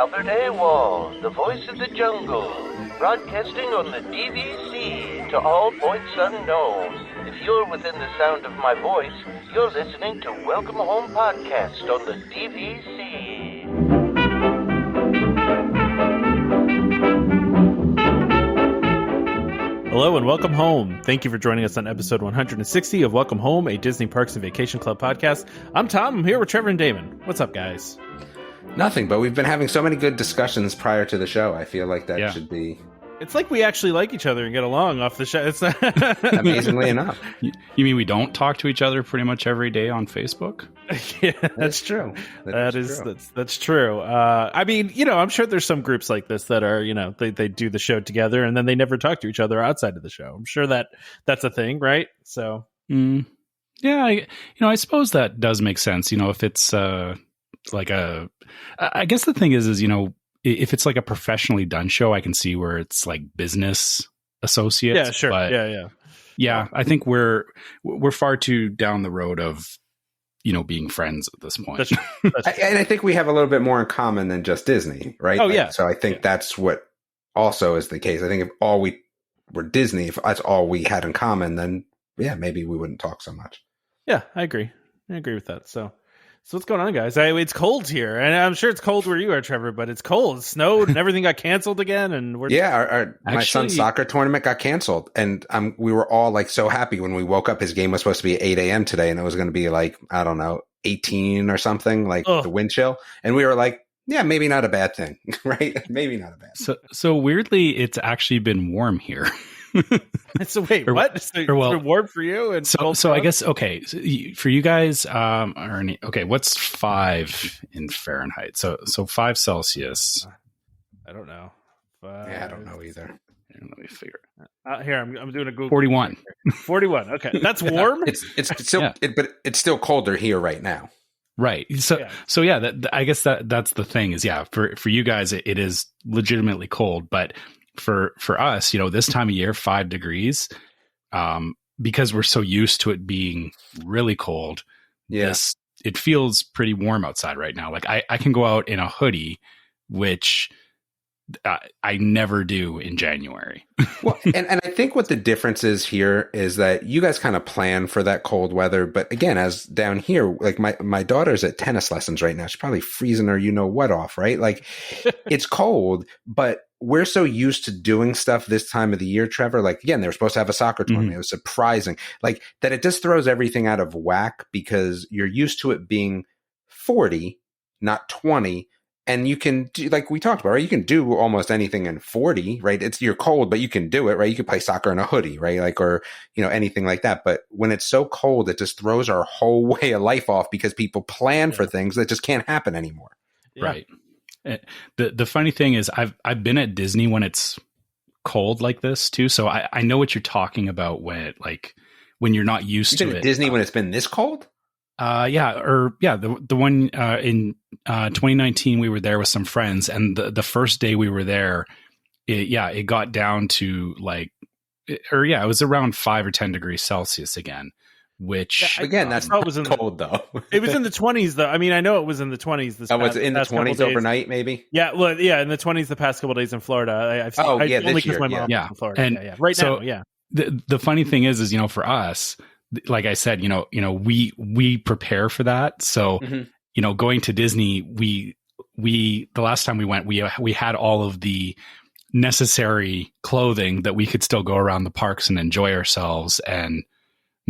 Albert AWOL, the voice of the jungle, broadcasting on the DVC to all points unknown. If you're within the sound of my voice, you're listening to Welcome Home Podcast on the DVC. Hello and welcome home. Thank you for joining us on episode 160 of Welcome Home, a Disney Parks and Vacation Club podcast. I'm Tom. I'm here with Trevor and Damon. What's up, guys? Nothing, but we've been having so many good discussions prior to the show. I feel like that should be... It's like we actually like each other and get along off the show. It's not... Amazingly enough. You mean we don't talk to each other pretty much every day on Facebook? Yeah, that's true. That's true. I mean, I'm sure there's some groups like this that are, they do the show together and then they never talk to each other outside of the show. I'm sure that's a thing, right? So, yeah, I suppose that does make sense. If it's I guess the thing is, if it's like a professionally done show, I can see where it's like business associates. Yeah, sure. But yeah. I think we're far too down the road of, being friends at this point. And I think we have a little bit more in common than just Disney, right? Oh, yeah. So I think that's what also is the case. I think if all we were Disney, if that's all we had in common, then maybe we wouldn't talk so much. Yeah, I agree with that. So what's going on, guys? It's cold here, and I'm sure it's cold where you are, Trevor. But it's cold. It snowed, and everything got canceled again. And my son's soccer tournament got canceled, and we were all like so happy when we woke up. His game was supposed to be at 8 a.m. today, and it was going to be like 18 or something, like the wind chill. And we were like, yeah, maybe not a bad thing, right? Maybe not a bad thing. So weirdly, it's actually been warm here. So wait, what? So it's been warm for you? And so I guess, okay, so for you guys, what's 5 in Fahrenheit? So 5 Celsius. I don't know. I don't know either. Let me figure it. Here, I'm doing a Google. 41. 41. Okay, that's warm. It's still, but it's still colder here right now. Right. So I guess that's the thing is, for you guys, it is legitimately cold, but for us, this time of year, 5 degrees, because we're so used to it being really cold. Yes. It feels pretty warm outside right now. Like I can go out in a hoodie, which I never do in January. Well, and I think what the difference is here is that you guys kind of plan for that cold weather. But again, as down here, like my daughter's at tennis lessons right now. She's probably freezing her, what off, right? Like it's cold, but we're so used to doing stuff this time of the year, Trevor. Like, again, they were supposed to have a soccer tournament. It was surprising. Like that it just throws everything out of whack because you're used to it being 40, not 20. And you can do, like we talked about, right? You can do almost anything in 40, right? You're cold, but you can do it, right? You can play soccer in a hoodie, right? Like, or, anything like that. But when it's so cold, it just throws our whole way of life off because people plan for things that just can't happen anymore. Yeah. Right. The funny thing is I've been at Disney when it's cold like this too. So I know what you're talking about when you're not used to it. Disney when it's been this cold? The one in 2019 we were there with some friends, and the first day we were there, it got down to it was around 5 or 10 degrees Celsius again. Which again, that's not cold though. It was in the 20s though. I mean, I know it was in the 20s. Was it in the 20s overnight? Maybe. Yeah, well, in the 20s the past couple of days in Florida. I've seen. Only because my mom's in Florida. And right now. The funny thing is for us, like I said, we prepare for that. So going to Disney, we the last time we went, we had all of the necessary clothing that we could still go around the parks and enjoy ourselves and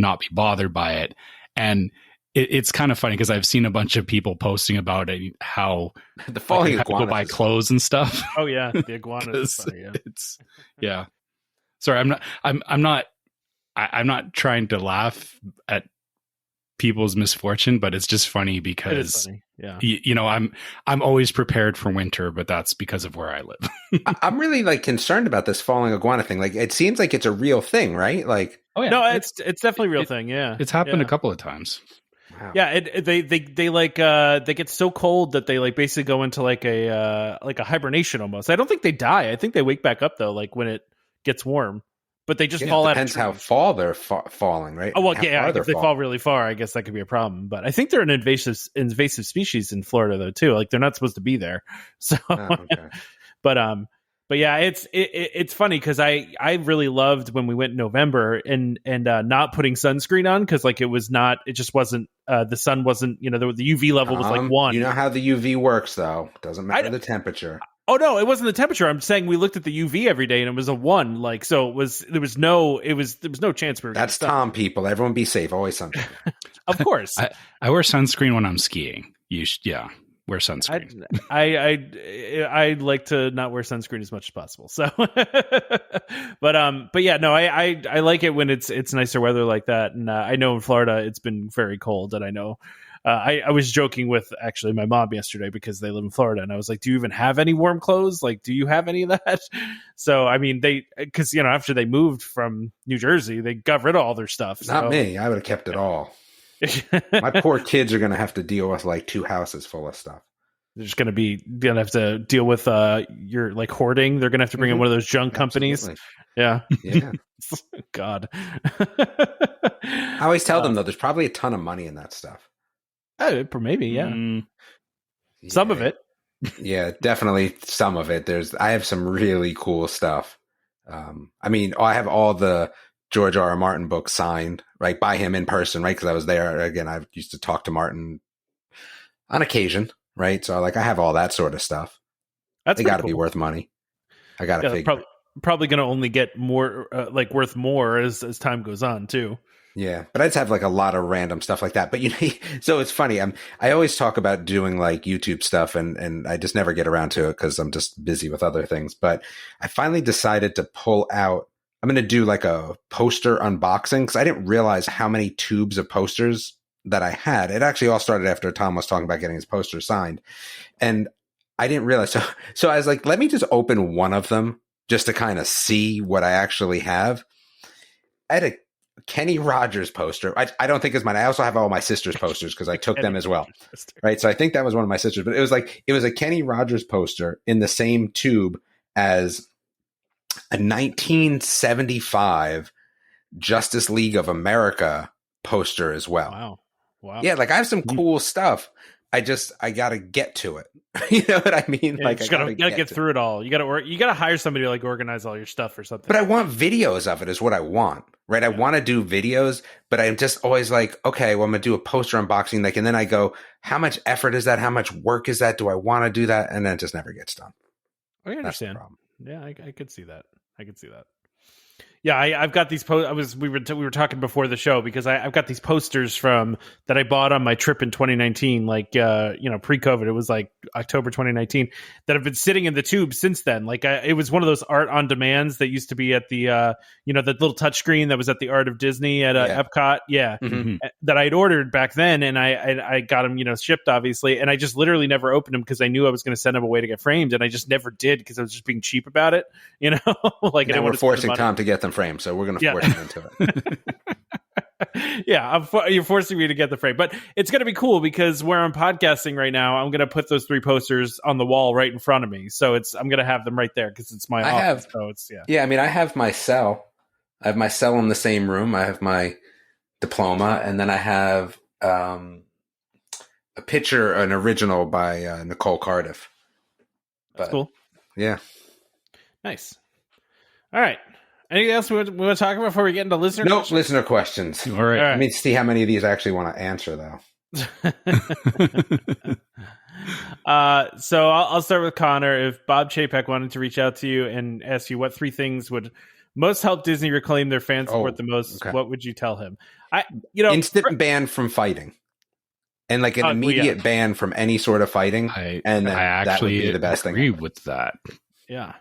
not be bothered by it. And it's kind of funny because I've seen a bunch of people posting about it, how the falling have to go buy clothes and stuff. Oh yeah, the iguanas. Funny, yeah. Sorry, I'm not trying to laugh at people's misfortune, but it's just funny because funny. Yeah. I'm always prepared for winter, but that's because of where I live. I'm really concerned about this falling iguana thing. Like it seems like it's a real thing, right? Like, oh yeah, no, it's definitely a real thing. Yeah, it's happened a couple of times. Wow. Yeah, they get so cold that they basically go into a hibernation almost. I don't think they die. I think they wake back up though, when it gets warm. but they just Yeah, fall it out. depends of how trees. far they're falling, right? Oh well, How yeah. far If they falling. fall really far, I guess that could be a problem. But I think they're an invasive species in Florida though too. Like they're not supposed to be there. So, Okay. but yeah, it's funny because I really loved when we went in November and not putting sunscreen on because like it just wasn't the sun wasn't the UV level was like 1. You know how the UV works though. Doesn't matter the temperature. Oh no, it wasn't the temperature. I'm saying we looked at the UV every day and it was a 1. Like so, there was no chance we were. That's Tom, people. Everyone be safe. Always sunscreen. Of course, I wear sunscreen when I'm skiing. Wear sunscreen. I like to not wear sunscreen as much as possible. So, but yeah, no, I like it when it's nicer weather like that. And I know in Florida it's been very cold, and I know. I was joking with actually my mom yesterday because they live in Florida, and I was like, "Do you even have any warm clothes? Like, do you have any of that?" So, I mean, because after they moved from New Jersey, they got rid of all their stuff. Not me. I would have kept it all. My poor kids are going to have to deal with like 2 houses full of stuff. They're just going to have to deal with your like hoarding. They're going to have to bring in one of those junk companies. Yeah. God. I always tell them though, there's probably a ton of money in that stuff. Maybe, yeah. Some of it. Yeah, definitely some of it. I have some really cool stuff. I mean, I have all the George R. R. Martin books signed, right, by him in person, right? Because I was there. Again, I used to talk to Martin on occasion, right? So I have all that sort of stuff. They got to be worth money. I got to figure. Probably going to only get more, worth more as time goes on, too. Yeah, but I just have like a lot of random stuff like that. But so it's funny. I always talk about doing like YouTube stuff, and I just never get around to it because I'm just busy with other things. But I finally decided to pull out. I'm going to do like a poster unboxing because I didn't realize how many tubes of posters that I had. It actually all started after Tom was talking about getting his poster signed, and I didn't realize. So I was like, let me just open one of them just to kind of see what I actually have. I had a Kenny Rogers poster. I don't think it's mine. I also have all my sister's posters because I took them as well. Right. So I think that was one of my sisters, but it was a Kenny Rogers poster in the same tube as a 1975 Justice League of America poster as well. Wow. Yeah. Like I have some cool stuff. I got to get to it. You know what I mean? Yeah, like, you gotta get through it all. You gotta hire somebody to like organize all your stuff or something. But I want videos of it is what I want, right? I want to do videos, but I'm just always like, okay, well, I'm going to do a poster unboxing. Like, and then I go, how much effort is that? How much work is that? Do I want to do that? And then it just never gets done. I understand. Yeah, I could see that. Yeah, I've got these we were talking before the show because I've got these posters that I bought on my trip in 2019, like pre-COVID. It was like October 2019 that have been sitting in the tube since then. Like it was one of those art on demands that used to be at the the little touchscreen that was at the Art of Disney at EPCOT. Yeah, that I'd ordered back then, and I got them shipped obviously, and I just literally never opened them because I knew I was going to send them away to get framed, and I just never did because I was just being cheap about it. Like now we're forcing Tom to get them framed, so we're going to force him into it. Yeah, you're forcing me to get the frame, but it's going to be cool because where I'm podcasting right now, I'm going to put those 3 posters on the wall right in front of me. So I'm going to have them right there because it's my office. So it's I mean, I have my cell. I have my cell in the same room. I have my diploma, and then I have a picture, an original by Nicole Cardiff. That's cool. Yeah. Nice. All right. Anything else we want to talk about before we get into listener questions? Listener questions. All right. Let me see how many of these I actually want to answer, though. So I'll start with Connor. If Bob Chapek wanted to reach out to you and ask you what 3 things would most help Disney reclaim their fan support the most, what would you tell him? Instant ban from fighting. And like an immediate ban from any sort of fighting. I actually that would be the best agree thing. with that. Yeah.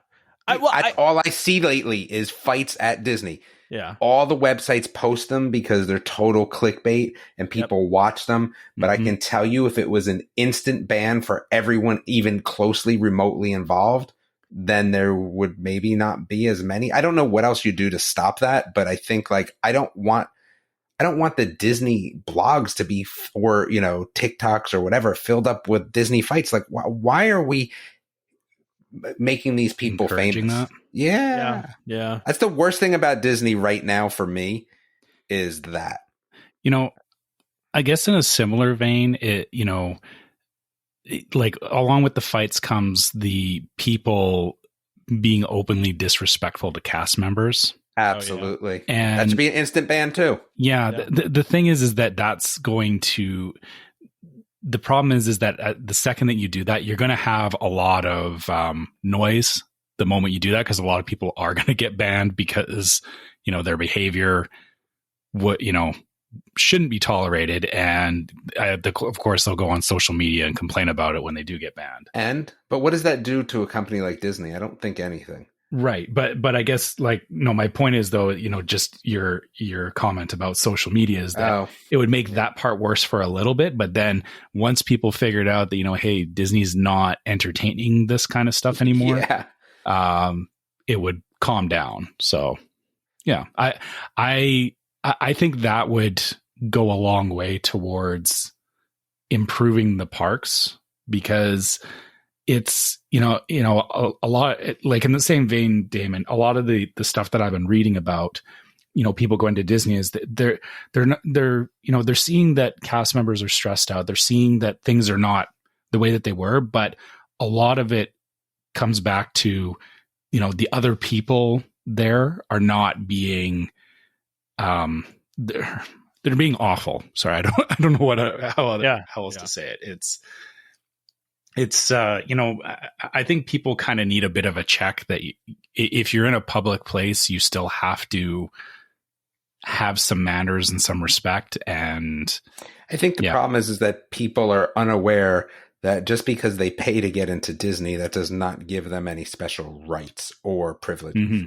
All I see lately is fights at Disney. Yeah. All the websites post them because they're total clickbait and people watch them. But I can tell you if it was an instant ban for everyone even closely remotely involved, then there would maybe not be as many. I don't know what else you do to stop that, but I think like I don't want the Disney blogs to be or TikToks or whatever filled up with Disney fights. Like why are we making these people Encouraging famous. that? Yeah. That's the worst thing about Disney right now for me is that. I guess in a similar vein, like along with the fights comes the people being openly disrespectful to cast members. Absolutely. And that should be an instant ban too. Yeah. The thing is that that's going to, the problem is that the second that you do that, you're going to have a lot of noise the moment you do that, because a lot of people are going to get banned because, their behavior, shouldn't be tolerated. And of course, they'll go on social media and complain about it when they do get banned. But what does that do to a company like Disney? I don't think anything. Right. But I guess my point is though, just your comment about social media is that it would make that part worse for a little bit. But then once people figured out that, hey, Disney's not entertaining this kind of stuff anymore, it would calm down. So yeah, I think that would go a long way towards improving the parks, because it's, a lot, like in the same vein, Damon, a lot of the stuff that I've been reading about, people going to Disney is that they're seeing that cast members are stressed out. They're seeing that things are not the way that they were, but a lot of it comes back to, the other people there are not being, they're being awful. Sorry, I don't know how else to say it. It's I think people kind of need a bit of a check that if you're in a public place, you still have to have some manners and some respect. And I think the problem is that people are unaware that just because they pay to get into Disney, that does not give them any special rights or privileges. Mm-hmm.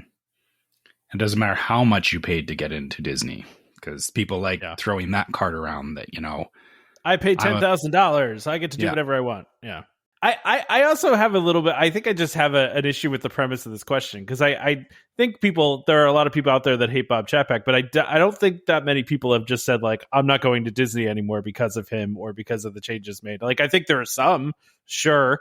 It doesn't matter how much you paid to get into Disney, because people like throwing that card around that, I paid $10,000. I get to do whatever I want. Yeah. I also have a little bit, I think I just have an issue with the premise of this question, because I think there are a lot of people out there that hate Bob Chapek, but I don't think that many people have just said, like, I'm not going to Disney anymore because of him or because of the changes made. Like, I think there are some, sure,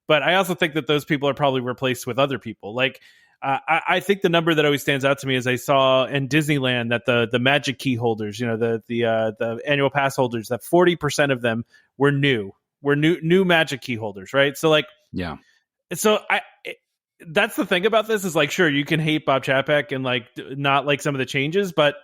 but I also think that those people are probably replaced with other people. Like, I think the number that always stands out to me is I saw in Disneyland that the Magic Key holders, the annual pass holders, that 40% of them were new Magic Key holders, right? So that's the thing about this is, like, sure, you can hate Bob Chapek and like not like some of the changes, but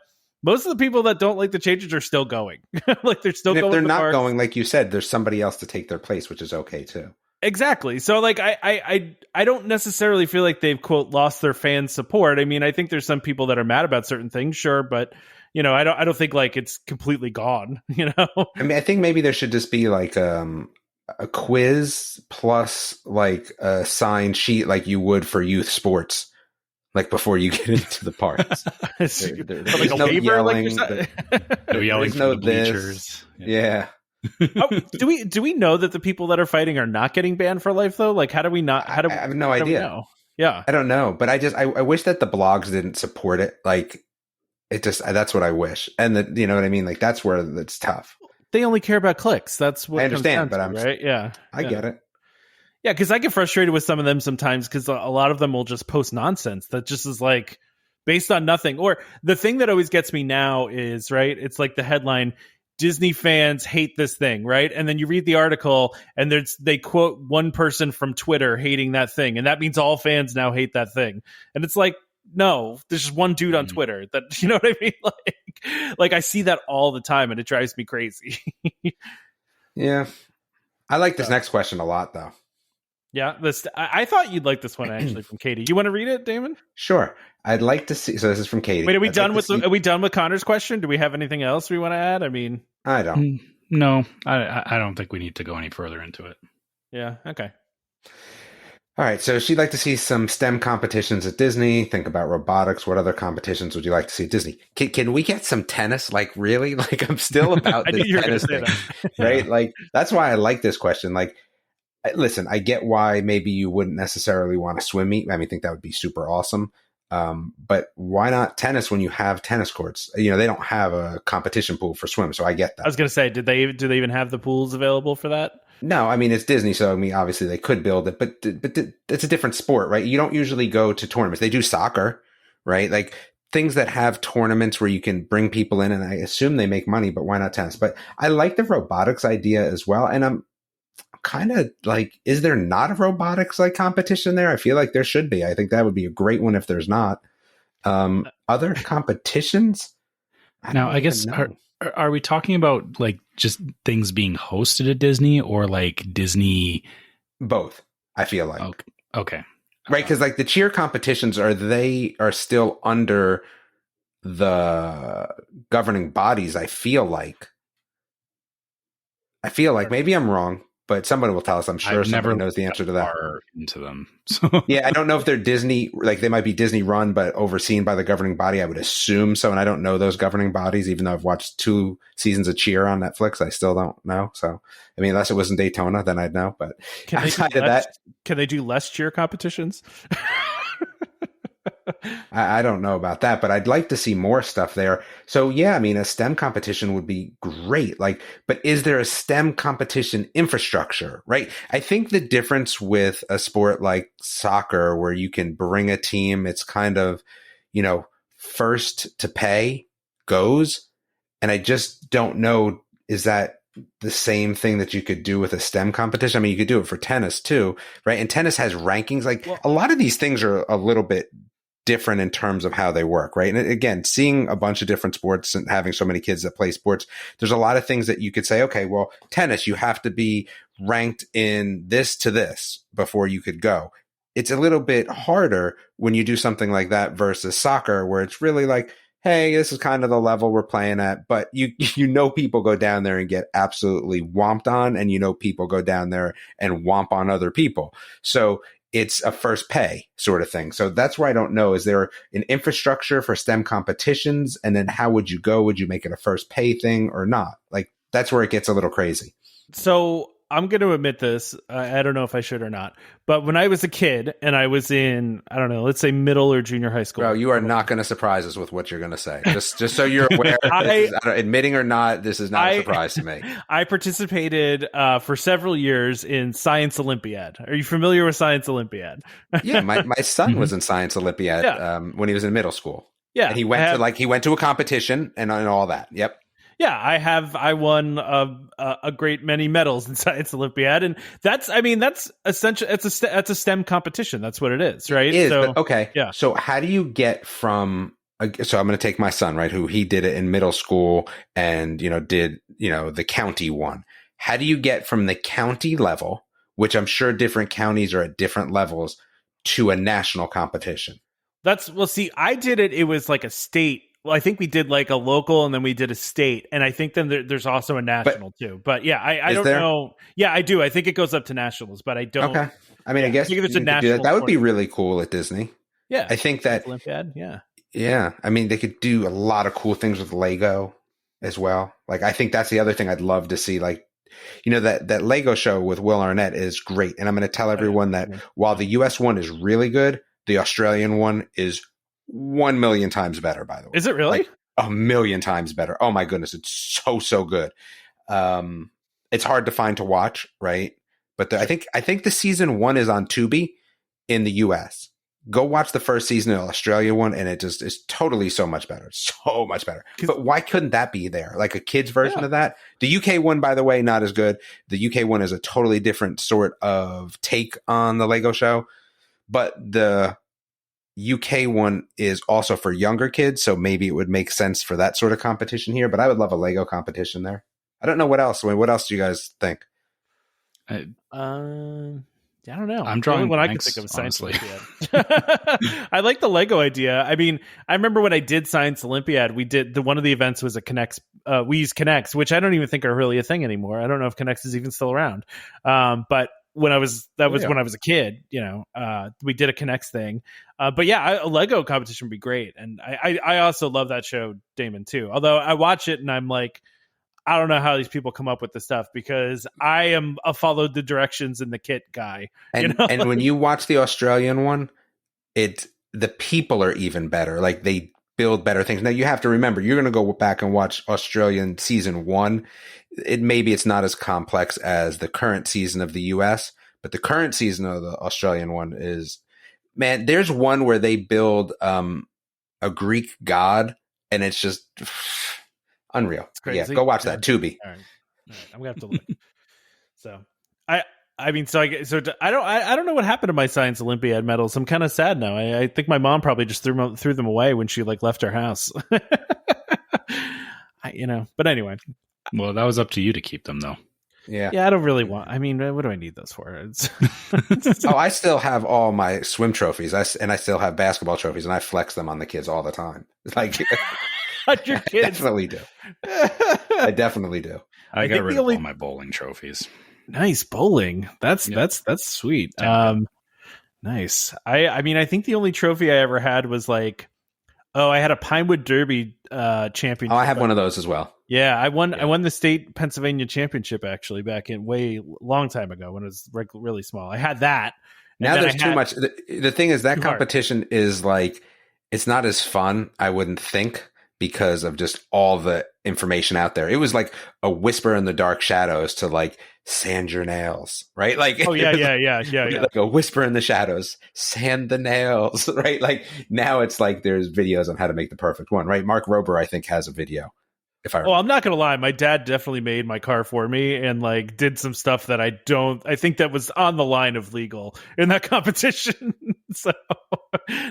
most of the people that don't like the changes are still going. Like, they're still going. If they're not going, like you said, there's somebody else to take their place, which is okay too. Exactly. So like I don't necessarily feel like they've, quote, lost their fan support. I mean, I think there's some people that are mad about certain things, sure, but I don't think like it's completely gone, I mean, I think maybe there should just be like a quiz plus like a signed sheet like you would for youth sports, like before you get into the parks. Like a waiver, like no yelling from the bleachers. Yeah. Do we know that the people that are fighting are not getting banned for life though? Like, I have no idea. Yeah, I don't know, but I wish that the blogs didn't support it. Like, it just, that's what I wish. And that, you know what I mean? Like, that's where it's tough. They only care about clicks. That's what I understand, but I'm right. Yeah, I get it. Yeah, because I get frustrated with some of them sometimes, because a lot of them will just post nonsense that just is like based on nothing. Or the thing that always gets me now is, right, it's like the headline, Disney fans hate this thing, right? And then you read the article and they quote one person from Twitter hating that thing, and that means all fans now hate that thing. And it's like, no, there's just one dude on Twitter that, you know what I mean? Like I see that all the time and it drives me crazy. Yeah. I like this next question a lot though. Yeah, I thought you'd like this one actually from Katie. You want to read it, Damon? Sure. I'd like to see. So this is from Katie. Wait, are we done with Connor's question? Do we have anything else we want to add? I mean, I don't. No, I don't think we need to go any further into it. Yeah. Okay. All right. So she'd like to see some STEM competitions at Disney. Think about robotics. What other competitions would you like to see at Disney? Can we get some tennis? Like, really? Like, I'm still about this tennis thing, right? Like, that's why I like this question. Like, listen, I get why maybe you wouldn't necessarily want to swim meet. I mean, I think that would be super awesome. But why not tennis when you have tennis courts? You know, they don't have a competition pool for swim, so I get that. I was going to say, do they even have the pools available for that? No, I mean, it's Disney, so I mean, obviously they could build it, but it's a different sport, right? You don't usually go to tournaments. They do soccer, right? Like things that have tournaments where you can bring people in, and I assume they make money, but why not tennis? But I like the robotics idea as well, and I'm kind of like, is there not a robotics like competition there? I feel like there should be. I think that would be a great one if there's not. Other competitions? I guess are we talking about like just things being hosted at Disney or like Disney? Both, I feel like. Okay. Right, because like the cheer competitions are still under the governing bodies. I feel like maybe I'm wrong, but somebody will tell us. I'm sure somebody knows the answer to that. Into them. So. Yeah, I don't know if they're Disney, like they might be Disney run, but overseen by the governing body. I would assume so, and I don't know those governing bodies. Even though I've watched 2 seasons of Cheer on Netflix, I still don't know. So, I mean, unless it was in Daytona, then I'd know. But outside of that, can they do less cheer competitions? I don't know about that, but I'd like to see more stuff there. So yeah, I mean, a STEM competition would be great. Like, but is there a STEM competition infrastructure, right? I think the difference with a sport like soccer, where you can bring a team, it's kind of, you know, first to pay goes. And I just don't know, is that the same thing that you could do with a STEM competition? I mean, you could do it for tennis too, right? And tennis has rankings. Like a lot of these things are a little bit different in terms of how they work, right? And again, seeing a bunch of different sports and having so many kids that play sports, there's a lot of things that you could say, okay, well, tennis, you have to be ranked in this to this before you could go. It's a little bit harder when you do something like that versus soccer, where it's really like, hey, this is kind of the level we're playing at, but you know people go down there and get absolutely womped on, and you know people go down there and womp on other people. So it's a first pay sort of thing. So that's where I don't know. Is there an infrastructure for STEM competitions? And then how would you go? Would you make it a first pay thing or not? Like, that's where it gets a little crazy. So I'm going to admit this. I don't know if I should or not. But when I was a kid and I was in, I don't know, let's say middle or junior high school. Bro, you are not going to surprise us with what you're going to say. Just so you're aware, admitting or not, this is not a surprise to me. I participated for several years in Science Olympiad. Are you familiar with Science Olympiad? Yeah, my son was in Science Olympiad when he was in middle school. Yeah, and he went to a competition and all that. Yep. Yeah, I won a great many medals in Science Olympiad, and that's essentially that's a STEM competition. That's what it is, right? It is, but okay. Yeah. So how do you get from? So I'm going to take my son, right? Who he did it in middle school, and did the county one. How do you get from the county level, which I'm sure different counties are at different levels, to a national competition? I did it. It was like a state. Well, I think we did like a local, and then we did a state, and I think then there's also a national too. But yeah, I don't know. Yeah, I do. I think it goes up to nationals, but I don't. Okay. I mean, I guess there's a national. That would be really cool at Disney. Yeah, I think that Olympiad. Yeah, yeah. I mean, they could do a lot of cool things with Lego as well. Like, I think that's the other thing I'd love to see. Like, that Lego show with Will Arnett is great, and I'm going to tell everyone that while the U.S. one is really good, the Australian one is 1 million times better, by the way. Is it really? Like 1 million times better. Oh my goodness. It's so good. It's hard to find to watch, right? But I think the season 1 is on Tubi in the US. Go watch the first season of the Australia one, and it just is totally so much better. So much better. But why couldn't that be there? Like a kid's version of that? The UK one, by the way, not as good. The UK one is a totally different sort of take on the Lego show. But the UK one is also for younger kids, so maybe it would make sense for that sort of competition here. But I would love a Lego competition there. I don't know what else. I mean, what else do you guys think? I don't know. I'm drawing what I can think of Science Olympiad. I like the Lego idea. I mean, I remember when I did Science Olympiad, we did one of the events was a Connects. We used Connects, which I don't even think are really a thing anymore. I don't know if Connects is even still around. But when I was when I was a kid, we did a Connects thing. But yeah, a Lego competition would be great. And I also love that show, Damon, too. Although I watch it and I'm like, I don't know how these people come up with this stuff, because I am a follow the directions in the kit guy. And when you watch the Australian one, the people are even better. Like they build better things. Now you have to remember, you're going to go back and watch Australian season 1. Maybe it's not as complex as the current season of the US, but the current season of the Australian one is, man, there's one where they build a Greek god, and it's just unreal. Yeah, go watch that. Tubi. All right. I'm gonna have to look. So I don't know what happened to my Science Olympiad medals. I'm kind of sad now. I think my mom probably just threw them away when she like left our house. But anyway. Well, that was up to you to keep them, though. Yeah, I don't really want. I mean, what do I need those for? I still have all my swim trophies, and I still have basketball trophies, and I flex them on the kids all the time. Like, your kids, definitely do. I definitely do. I got rid of all my bowling trophies. Nice bowling. That's sweet. Nice. I mean, I think the only trophy I ever had was like, I had a Pinewood Derby championship. Oh, I have one of those as well. Yeah, I won the state Pennsylvania championship actually back in long time ago when it was really small. I had that. Now there's too much. The thing is that competition is like, it's not as fun, I wouldn't think, because of just all the information out there. It was like a whisper in the dark shadows to like sand your nails, right? Like, yeah. Like a whisper in the shadows, sand the nails, right? Like now it's like there's videos on how to make the perfect one, right? Mark Rober, I think, has a video. I'm not gonna lie, my dad definitely made my car for me and like did some stuff that I think that was on the line of legal in that competition. So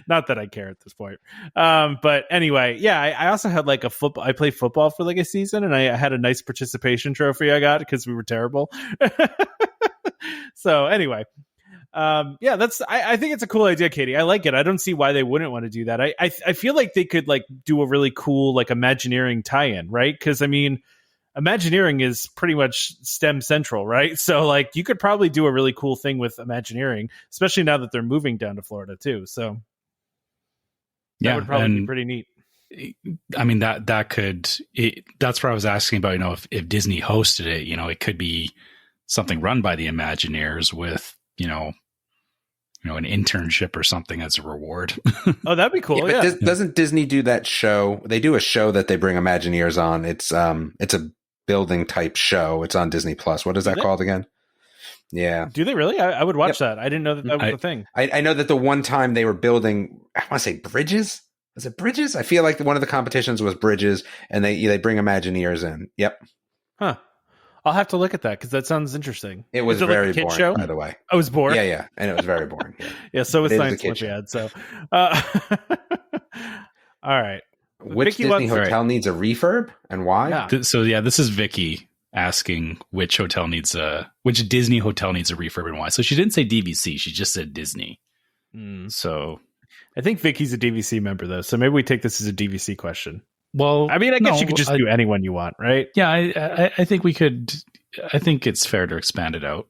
not that I care at this point. But anyway, yeah, I also had like I played football for like a season, and I had a nice participation trophy I got because we were terrible. So anyway, I think it's a cool idea, Katie. I like it. I don't see why they wouldn't want to do that. I feel like they could like do a really cool like Imagineering tie-in, right? Because I mean, Imagineering is pretty much STEM central, right? So like you could probably do a really cool thing with Imagineering, especially now that they're moving down to Florida too. So that would probably be pretty neat. I mean, that's where I was asking about, if Disney hosted it, it could be something run by the Imagineers with, an internship or something as a reward. Oh, that'd be cool. Yeah. Doesn't Disney do that show? They do a show that they bring Imagineers on. It's a building type show. It's on Disney Plus. What is that called again? Yeah. Do they really? I would watch that. I didn't know that was a thing. I know that the one time they were building, I want to say bridges. Was it bridges? I feel like one of the competitions was bridges, and they bring Imagineers in. Yep. Huh. I'll have to look at that because that sounds interesting. It was very like boring, show? By the way. I was bored. Yeah, and it was very boring. Yeah, so was Science Olympiad. So, all right. Which Vicky Disney hotel needs a refurb and why? Yeah. This is Vicky asking which Disney hotel needs a refurb and why. So she didn't say DVC; she just said Disney. So I think Vicky's a DVC member though, so maybe we take this as a DVC question. Well, I mean, I guess you could just do anyone you want, right? Yeah, I think we could. I think it's fair to expand it out.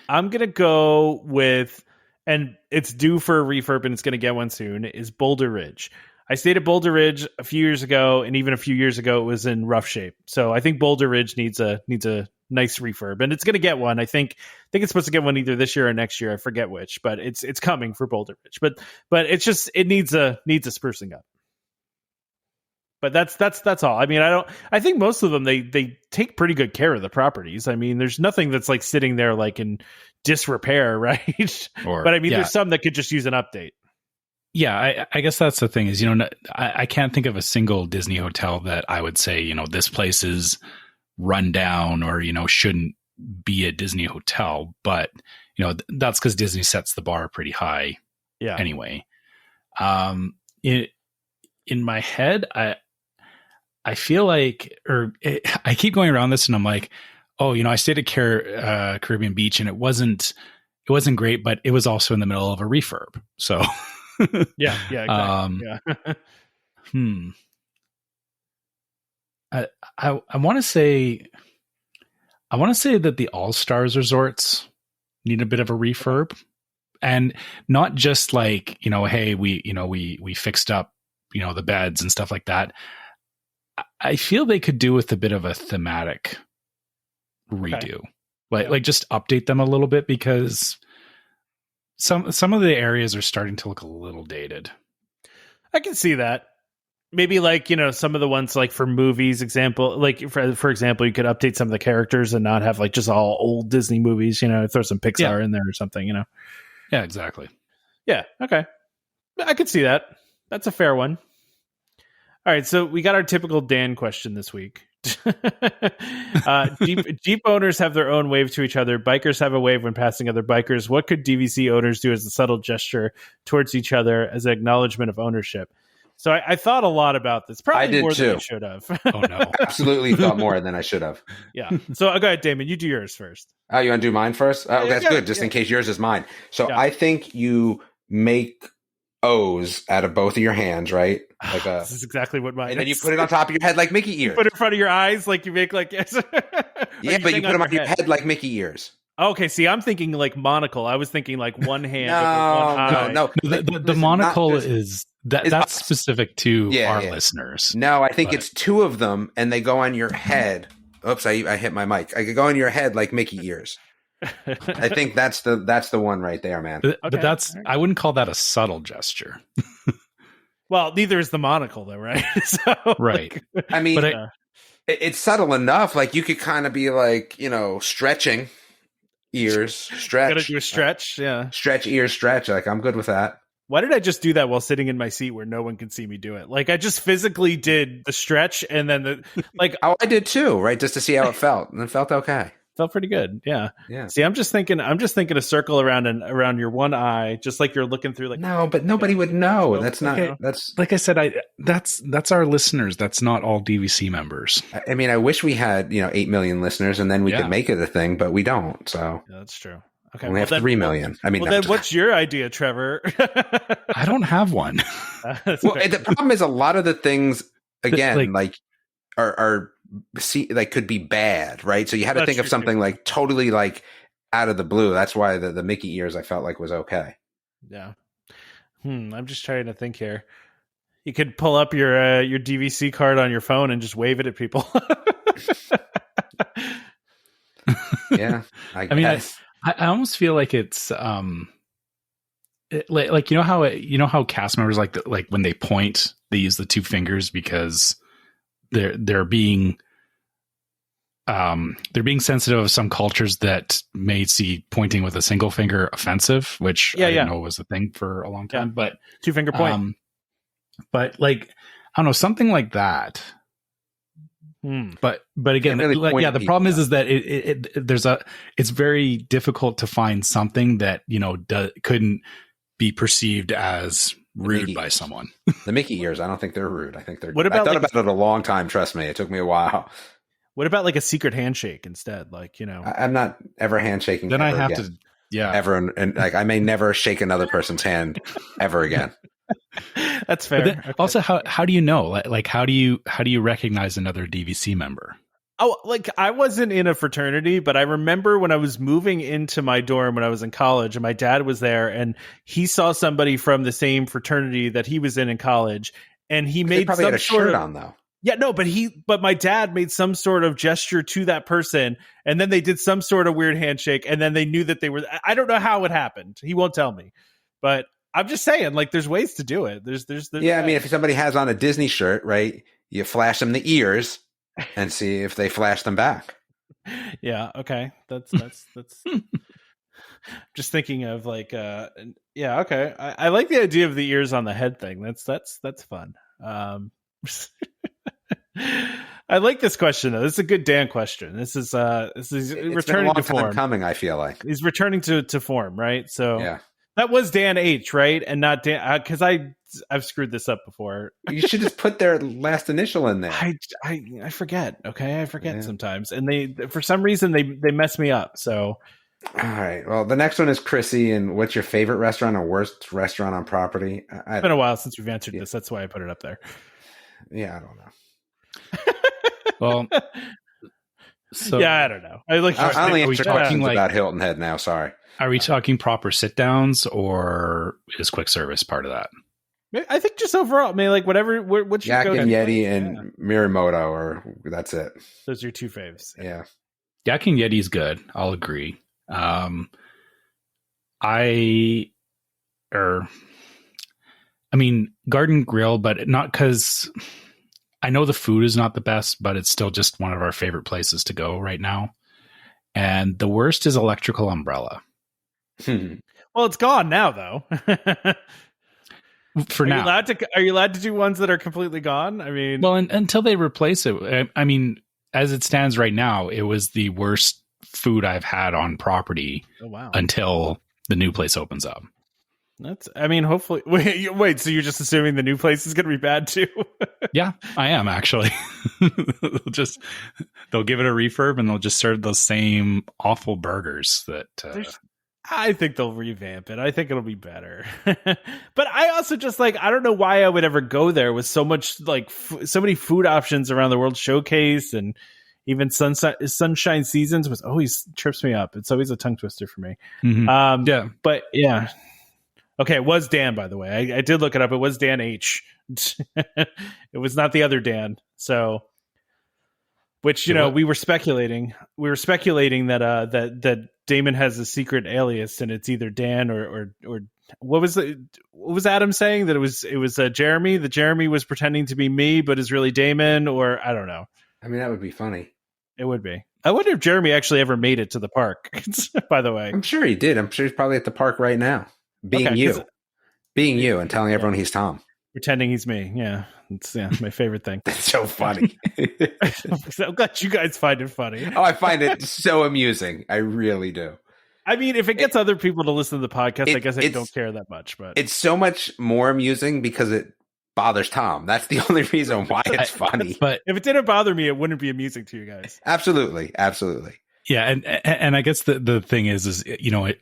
I'm going to go with, and it's due for a refurb and it's going to get one soon, is Boulder Ridge. I stayed at Boulder Ridge a few years ago, and even a few years ago it was in rough shape. So I think Boulder Ridge needs a nice refurb, and it's going to get one. I think it's supposed to get one either this year or next year. I forget which, but it's coming for Boulder Ridge. But it's just, it needs a sprucing up. But that's all. I mean, I think most of them, they take pretty good care of the properties. I mean, there's nothing that's like sitting there like in disrepair, right? But I mean, there's some that could just use an update. Yeah, I guess that's the thing is, I can't think of a single Disney hotel that I would say, this place is run down or, shouldn't be a Disney hotel. But, that's because Disney sets the bar pretty high anyway. In my head, I feel like, I keep going around this and I'm like, I stayed at Caribbean Beach and it wasn't great, but it was also in the middle of a refurb. So yeah, exactly. I want to say that the All Stars resorts need a bit of a refurb, and not just like, hey, we fixed up, the beds and stuff like that. I feel they could do with a bit of a thematic redo, like just update them a little bit, because some of the areas are starting to look a little dated. I can see that. Maybe like, some of the ones like for movies example, like for example, you could update some of the characters and not have like just all old Disney movies, throw some Pixar in there or something, Yeah, exactly. Yeah. Okay. I could see that. That's a fair one. All right. So we got our typical Dan question this week. Jeep owners have their own wave to each other. Bikers have a wave when passing other bikers. What could DVC owners do as a subtle gesture towards each other as an acknowledgement of ownership? So I thought a lot about this. Probably I did more too. than I should have. Oh no. Absolutely thought more than I should have. Yeah. So go ahead, Damon. You do yours first. Oh, you want to do mine first? Oh, that's good. Just yeah. in case yours is mine. So I think you make O's out of both of your hands, right? Like this is exactly what mine is. And then you put it on top of your head like Mickey ears. Put it in front of your eyes like you make like yes. Yeah, but you put them on your head like Mickey ears. Okay, see, I'm thinking like monocle. I was thinking like one hand. No. The monocle is that's specific to our listeners. No, I think it's two of them, and they go on your head. Oops, I hit my mic. I could go on your head like Mickey ears. I think that's the one right there, man. But that's I wouldn't call that a subtle gesture. Well, neither is the monocle, though, right? So, right. I mean, it's subtle enough. Like you could kind of be like, stretching ears, stretch. Gotta do a stretch, yeah. Stretch ears, stretch. Like I'm good with that. Why did I just do that while sitting in my seat where no one can see me do it? Like I just physically did the stretch and then Oh, I did too, right? Just to see how it felt, and it felt okay. Felt pretty good, yeah. Yeah. See, I'm just thinking a circle around your one eye, just like you're looking through. Like no, but nobody would know. That's not. Okay. That's like I said. That's our listeners. That's not all DVC members. I mean, I wish we had 8 million listeners, and then we could make it a thing, but we don't. So yeah, that's true. Okay, we have 3 million. I mean, then what's your idea, Trevor? I don't have one. The problem is a lot of the things again, are could be bad, right? So you had to think of something like totally like out of the blue. That's why the Mickey ears I felt like was okay. Yeah. I'm just trying to think here. You could pull up your DVC card on your phone and just wave it at people. Yeah, I guess. I almost feel like it's like how cast members like when they point, they use the two fingers because they're being sensitive of some cultures that may see pointing with a single finger offensive, which I didn't know was a thing for a long time. Yeah. But 2-finger point. But like I don't know, something like that. But again, really the problem is that it's very difficult to find something that couldn't be perceived as rude by someone. The Mickey ears, I don't think they're rude. I think they're. What about I thought about it a long time. Trust me, it took me a while. What about like a secret handshake instead? Like I'm not ever handshaking. Then I have again. ever and like I may never shake another person's hand ever again. That's fair. Okay. Also, how do you know? Like how do you recognize another DVC member? Oh, like I wasn't in a fraternity, but I remember when I was moving into my dorm when I was in college, and my dad was there, and he saw somebody from the same fraternity that he was in college, and he made probably some had a sort shirt of, on though. Yeah, no, but my dad made some sort of gesture to that person, and then they did some sort of weird handshake, and then they knew that they were. I don't know how it happened. He won't tell me, but I'm just saying, like, there's ways to do it. There's yeah, I mean, if somebody has on a Disney shirt, right, you flash them the ears and see if they flash them back. Yeah. Okay. That's just thinking of like, yeah. Okay. I like the idea of the ears on the head thing. That's fun. I like this question though. This is a good Dan question. This is returning to form. Coming, I feel like he's returning to form, right? So yeah. That was Dan H, right? And not Dan, because I've screwed this up before. You should just put their last initial in there. I forget. Okay, I forget sometimes, and they for some reason they mess me up. So, all right. Well, the next one is Chrissy, and what's your favorite restaurant or worst restaurant on property? It's been a while since we've answered this. That's why I put it up there. Yeah, I don't know. Well, so yeah, I don't know. I only answer questions about Hilton Head now. Sorry. Are we talking proper sit downs, or is quick service part of that? I think just overall, I mean, like whatever. What's your Yak and Yeti and Mirimoto, or that's it. Those are your two faves. Yeah. Yak and Yeti is good. I'll agree. I mean, Garden Grill, but not because I know the food is not the best, but it's still just one of our favorite places to go right now. And the worst is Electrical Umbrella. Well, it's gone now, though. For now. Are you allowed to do ones that are completely gone? I mean, well, until they replace it. I mean, as it stands right now, it was the worst food I've had on property until the new place opens up. Hopefully. Wait, so you're just assuming the new place is going to be bad too? Yeah, I am actually. They'll give it a refurb and they'll just serve those same awful burgers that. I think they'll revamp it. I think it'll be better. But I also just I don't know why I would ever go there with so much so many food options around the World Showcase, and even Sunshine Seasons was always trips me up. It's always a tongue twister for me. Mm-hmm. Yeah, but yeah. Okay, it was Dan, by the way. I did look it up. It was Dan H. It was not the other Dan. So, which we were speculating. We were speculating that Damon has a secret alias, and it's either Dan or what was it? What was Adam saying, that it was Jeremy? That Jeremy was pretending to be me, but is really Damon, or I don't know. I mean, that would be funny. It would be. I wonder if Jeremy actually ever made it to the park. By the way, I'm sure he did. I'm sure he's probably at the park right now. Being you and telling everyone he's Tom. Pretending he's me. Yeah. It's my favorite thing. That's so funny. I'm glad you guys find it funny. Oh, I find it so amusing. I really do. I mean, if it gets other people to listen to the podcast, I guess I don't care that much. But it's so much more amusing because it bothers Tom. That's the only reason why it's funny. But if it didn't bother me, it wouldn't be amusing to you guys. Absolutely. Yeah, and I guess the thing is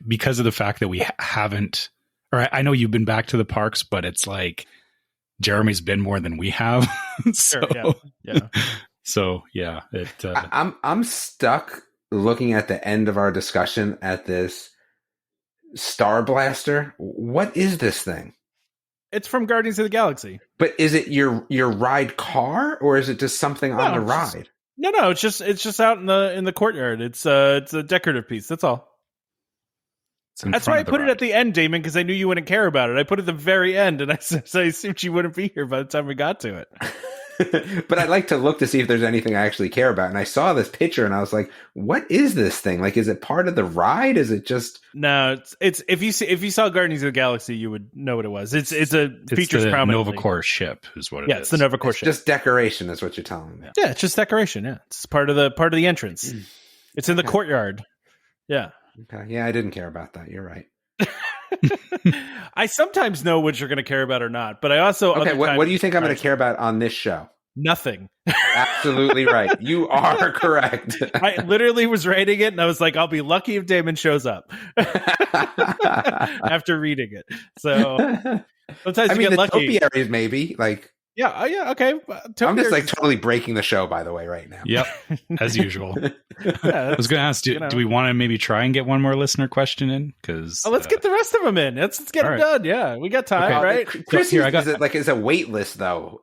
because of the fact that we haven't, or I know you've been back to the parks, but it's like Jeremy's been more than we have. So, sure, yeah. So yeah, I'm stuck looking at the end of our discussion at this Starblaster. What is this thing? It's from Guardians of the Galaxy. But is it your ride car, or is it just something on the ride? No, it's just out in the courtyard. It's a decorative piece. That's all. That's why I put it at the end, Damon, because I knew you wouldn't care about it. I put it at the very end, and I assumed you wouldn't be here by the time we got to it. But I'd like to look to see if there's anything I actually care about. And I saw this picture, and I was like, "What is this thing? Like, is it part of the ride? Is it just?" No, it's if you saw Guardians of the Galaxy, you would know what it was. It's features the prominently. Nova Corps ship is what it is. Yeah, it's the Nova Corps ship. Just decoration is what you're telling me. Yeah, it's just decoration. Yeah, it's part of the entrance. It's in the courtyard. Yeah. Okay. Yeah, I didn't care about that. You're right. I sometimes know what you're going to care about or not, but I also what do you think I'm going to care about on this show? Nothing. Absolutely right. You are correct. I literally was writing it, and I was like, I'll be lucky if Damon shows up after reading it. So sometimes you get lucky. Topiaries maybe Yeah, okay. I'm just totally breaking the show, by the way, right now. Yep, as usual. I was going to ask, do we want to maybe try and get one more listener question in? Because let's get the rest of them in. Let's get them done. Yeah, we got time, right? Chris, here, is a wait list though?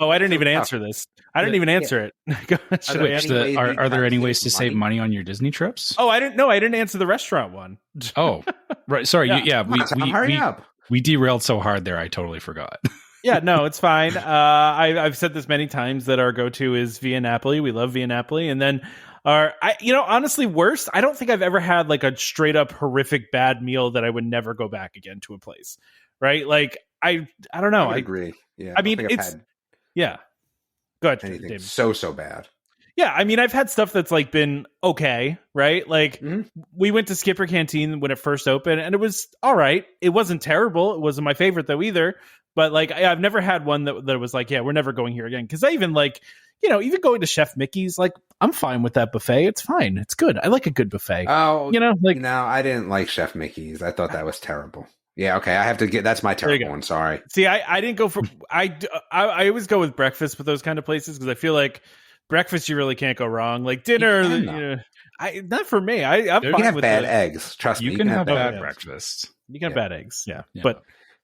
Oh, I didn't even answer this. I didn't even answer it. Are there any ways to save money on your Disney trips? Oh, I didn't answer the restaurant one. Oh, right. Sorry. Yeah. Hurry up. We derailed so hard there. I totally forgot. Yeah, no, it's fine. I've said this many times that our go-to is Via Napoli. We love Via Napoli. And then honestly, worst, I don't think I've ever had a straight up horrific bad meal that I would never go back again to a place. Right? I don't know. I agree. Yeah. I mean, yeah. Go ahead. Anything David. so bad. Yeah, I mean, I've had stuff that's been okay, right? We went to Skipper Canteen when it first opened, and it was all right. It wasn't terrible. It wasn't my favorite though either. But I've never had one that was yeah, we're never going here again. Because I even even going to Chef Mickey's, I'm fine with that buffet. It's fine. It's good. I like a good buffet. Oh, no, I didn't like Chef Mickey's. I thought that was terrible. Yeah, okay. I have to that's my terrible one. Sorry. See, I didn't go for I always go with breakfast with those kind of places because I feel like breakfast you really can't go wrong. Dinner, not for me. I'm fine you can have with bad eggs. Trust me. You can have bad breakfast. You can have bad eggs. Yeah, but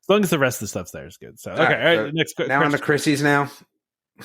as long as the rest of the stuff's there is good. So okay, all right. Next. Now on to Chrissy's now.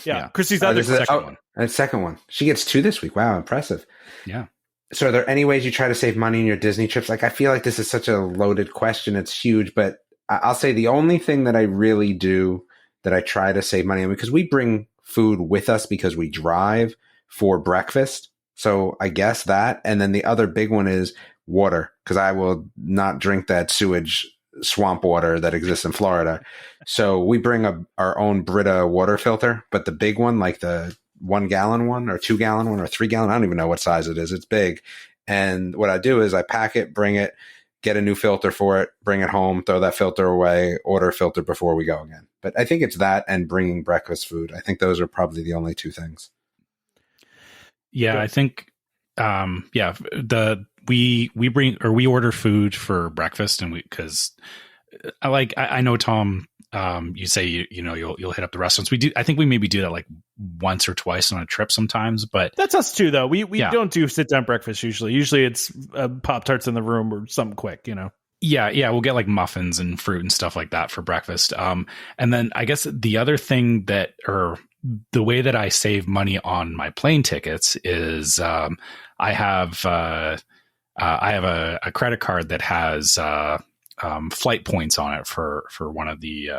Yeah, Chrissy's other second one. Second one. She gets 2 this week. Wow, impressive. Yeah. So are there any ways you try to save money in your Disney trips? Like, I feel like this is such a loaded question. It's huge, but I'll say the only thing that I really do that I try to save money on, because we bring food with us because we drive for breakfast. So I guess that. And then the other big one is water, because I will not drink that sewage swamp water that exists in Florida. So we bring our own Brita water filter, but the big one, like the 1 gallon one or 2 gallon one or 3 gallon, I don't even know what size it is. It's big. And what I do is I pack it, bring it, get a new filter for it, bring it home, throw that filter away, order a filter before we go again. But I think it's that and bringing breakfast food. I think those are probably the only two things. Yeah, I think, we order food for breakfast, and because I know, Tom, you say you'll hit up the restaurants. I think we maybe do that like once or twice on a trip sometimes, but that's us too, though. We don't do sit down breakfast usually. Usually it's Pop-Tarts in the room or something quick, Yeah, we'll get like muffins and fruit and stuff like that for breakfast. And then I guess the other thing the way that I save money on my plane tickets is I have a credit card that has flight points on it for one of the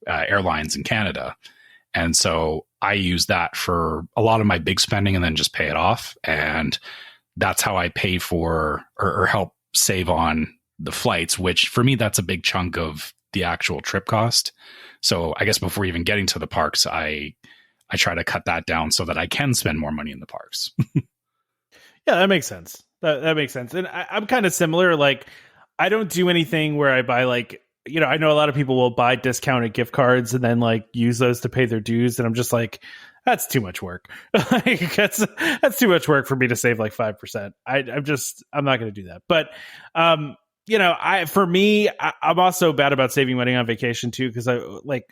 airlines in Canada. And so I use that for a lot of my big spending and then just pay it off. And that's how I pay for or help save on the flights, which for me, that's a big chunk of the actual trip cost. So I guess before even getting to the parks, I try to cut that down so that I can spend more money in the parks. Yeah, that makes sense. That makes sense. And I'm kind of similar. Like, I don't do anything where I buy like, I know a lot of people will buy discounted gift cards and then like use those to pay their dues. And I'm just like, that's too much work. Like, that's too much work for me to save like 5%. I'm not going to do that. But, for me, I'm also bad about saving money on vacation too, because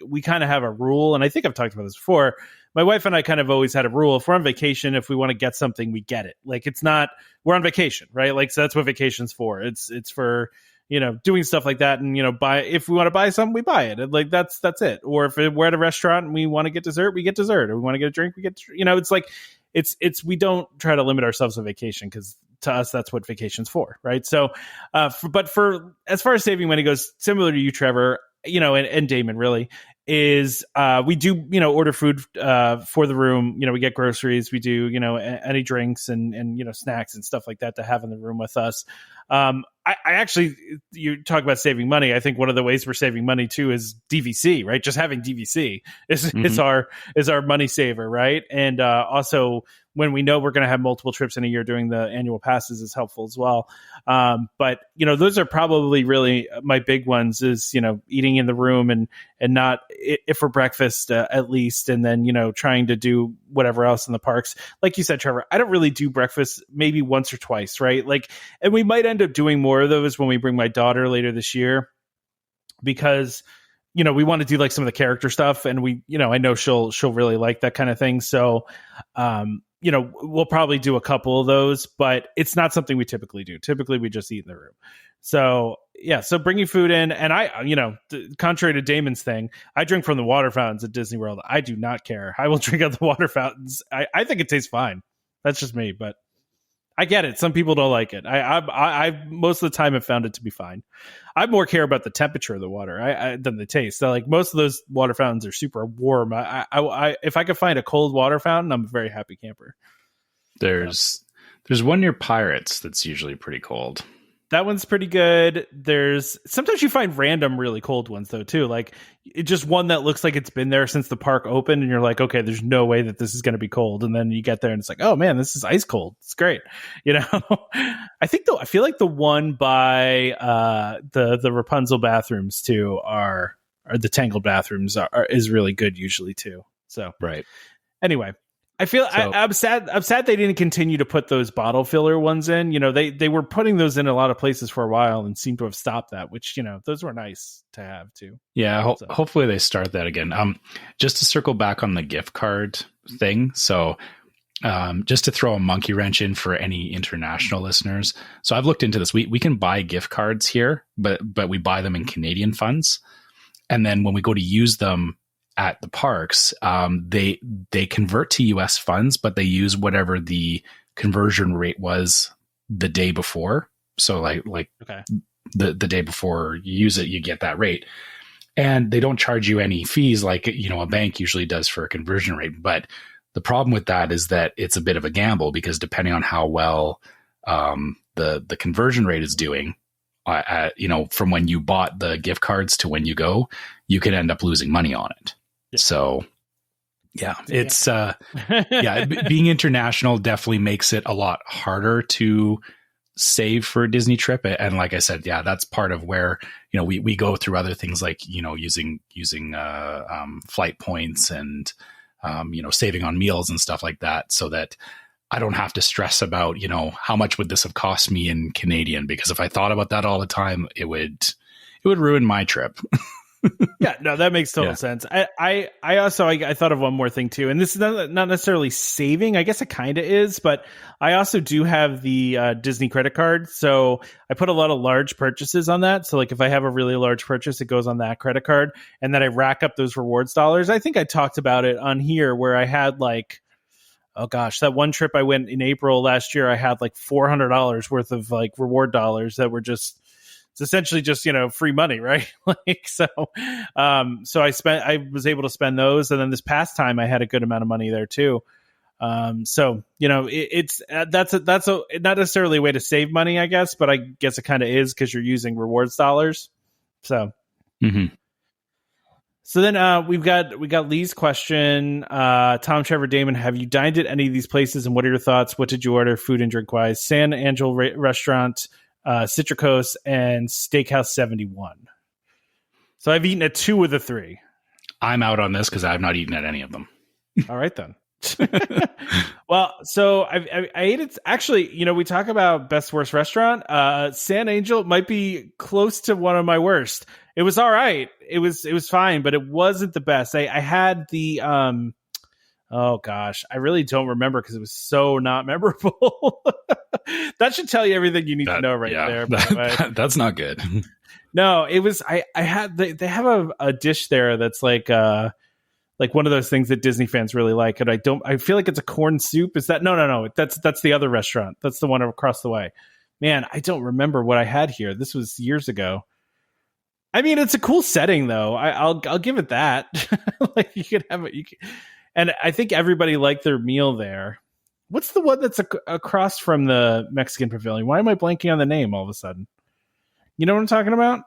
we kind of have a rule, and I think I've talked about this before. My wife and I kind of always had a rule: if we're on vacation, if we want to get something, we get it. Like, it's not, we're on vacation, right? Like, so that's what vacation's for. It's for doing stuff like that, and if we want to buy something, we buy it. And like that's it. Or if we're at a restaurant and we want to get dessert, we get dessert. Or we want to get a drink, we get. It's like it's we don't try to limit ourselves on vacation, because to us, that's what vacation's for, right? So, but for as far as saving money goes, similar to you, Trevor, and Damon, really, is we do order food for the room. We get groceries, we do any drinks and snacks and stuff like that to have in the room with us. I actually, you talk about saving money. I think one of the ways we're saving money too is DVC, right? Just having DVC is our money saver, right? And also, when we know we're going to have multiple trips in a year, doing the annual passes is helpful as well. But those are probably really my big ones. Is eating in the room and not if for breakfast at least, and then trying to do whatever else in the parks. Like you said, Trevor, I don't really do breakfast, maybe once or twice, right? Like, and we might end up doing more of those when we bring my daughter later this year, because we want to do like some of the character stuff, and I know she'll really like that kind of thing. So we'll probably do a couple of those, but it's not something we typically do. Typically we just eat in the room. So yeah, so bringing food in, and I, contrary to Damon's thing, I drink from the water fountains at Disney World. I do not care. I will drink out the water fountains. I think it tastes fine. That's just me, but I get it. Some people don't like it. I most of the time have found it to be fine. I more care about the temperature of the water than the taste. So, like, most of those water fountains are super warm. If I could find a cold water fountain, I'm a very happy camper. There's one near Pirates that's usually pretty cold. That one's pretty good. Sometimes you find random really cold ones though too. Like, just one that looks like it's been there since the park opened, and you're like, okay, there's no way that this is going to be cold. And then you get there and it's like, oh man, this is ice cold. It's great. I feel like the one by the Rapunzel bathrooms too are the Tangled bathrooms is really good usually too. So right. Anyway, I feel I'm sad. I'm sad they didn't continue to put those bottle filler ones in. They were putting those in a lot of places for a while and seem to have stopped that, which, those were nice to have too. Yeah. Hopefully they start that again. Just to circle back on the gift card thing. So, just to throw a monkey wrench in for any international listeners. So I've looked into this. We can buy gift cards here, but we buy them in Canadian funds. And then when we go to use them at the parks, they convert to US funds, but they use whatever the conversion rate was the day before. So like okay. the day before you use it, you get that rate. And they don't charge you any fees like, a bank usually does for a conversion rate. But the problem with that is that it's a bit of a gamble, because depending on how well the conversion rate is doing, from when you bought the gift cards to when you go, you could end up losing money on it. Yeah. So yeah, it's being international definitely makes it a lot harder to save for a Disney trip. And like I said, that's part of where, we go through other things like, using flight points and, saving on meals and stuff like that, so that I don't have to stress about, how much would this have cost me in Canadian? Because if I thought about that all the time, it would ruin my trip. Yeah, no, that makes total sense. I also thought of one more thing too, and this is not necessarily saving. I guess it kind of is, but I also do have the Disney credit card, so I put a lot of large purchases on that. So like if I have a really large purchase, it goes on that credit card, and then I rack up those rewards dollars. I think I talked about it on here where I had like, oh gosh, that one trip I went in April last year, I had like $400 worth of like reward dollars that were just. It's essentially just, free money, right? So I was able to spend those. And then this past time I had a good amount of money there too. It's that's not necessarily a way to save money, I guess, but I guess it kind of is because you're using rewards dollars. So, So then we got Lee's question. Tom, Trevor, Damon, have you dined at any of these places and what are your thoughts? What did you order food and drink wise? San Angel Restaurant, Citricos, and Steakhouse 71. So I've eaten at 2 of the 3. I'm out on this because I've not eaten at any of them. All right, then. Well, so I ate it. Actually, we talk about best worst restaurant. San Angel might be close to one of my worst. It was all right. It was fine, but it wasn't the best. I had the oh gosh, I really don't remember because it was so not memorable. That should tell you everything you need to know right there. That's not good. No, it was. I had they have a dish there that's like one of those things that Disney fans really like, and I feel like it's a corn soup. Is that no? That's the other restaurant. That's the one across the way. Man, I don't remember what I had here. This was years ago. I mean, it's a cool setting though. I'll give it that. Like you could have it. And I think everybody liked their meal there. What's the one that's across from the Mexican Pavilion? Why am I blanking on the name all of a sudden? You know what I'm talking about?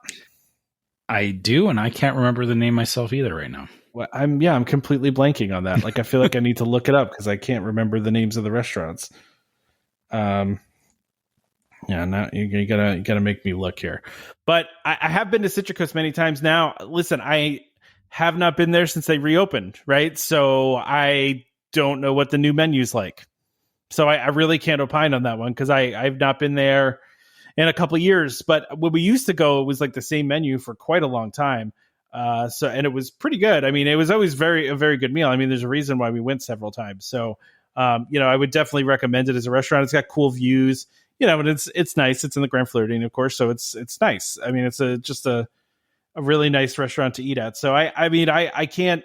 I do, and I can't remember the name myself either right now. Well, I'm completely blanking on that. Like I feel like I need to look it up because I can't remember the names of the restaurants. Now you gotta make me look here. But I have been to Citricos many times now. Listen, I have not been there since they reopened, right? So I don't know what the new menu's like. So I really can't opine on that one because I've not been there in a couple of years. But when we used to go, it was like the same menu for quite a long time. And it was pretty good. I mean, it was always a very good meal. I mean, there's a reason why we went several times. So, I would definitely recommend it as a restaurant. It's got cool views, and it's nice. It's in the Grand Floridian, of course. So it's nice. I mean, it's just a really nice restaurant to eat at. So I can't,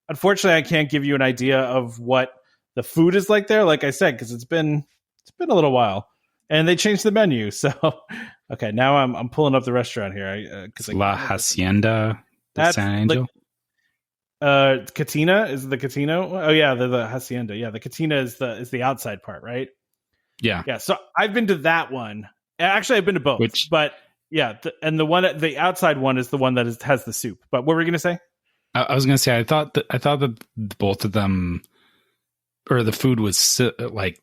unfortunately, I can't give you an idea of what the food is like there. Like I said, because it's been a little while and they changed the menu. So, okay, now I'm pulling up the restaurant here. La Hacienda. That's San Angel. Catina is the Catino. Oh yeah, the Hacienda. Yeah, the Catina is the outside part, right? Yeah. So I've been to that one. Actually, I've been to both. But yeah, the outside one is the one that has the soup. But what were we going to say? I was going to say I thought that both of them, or the food was like,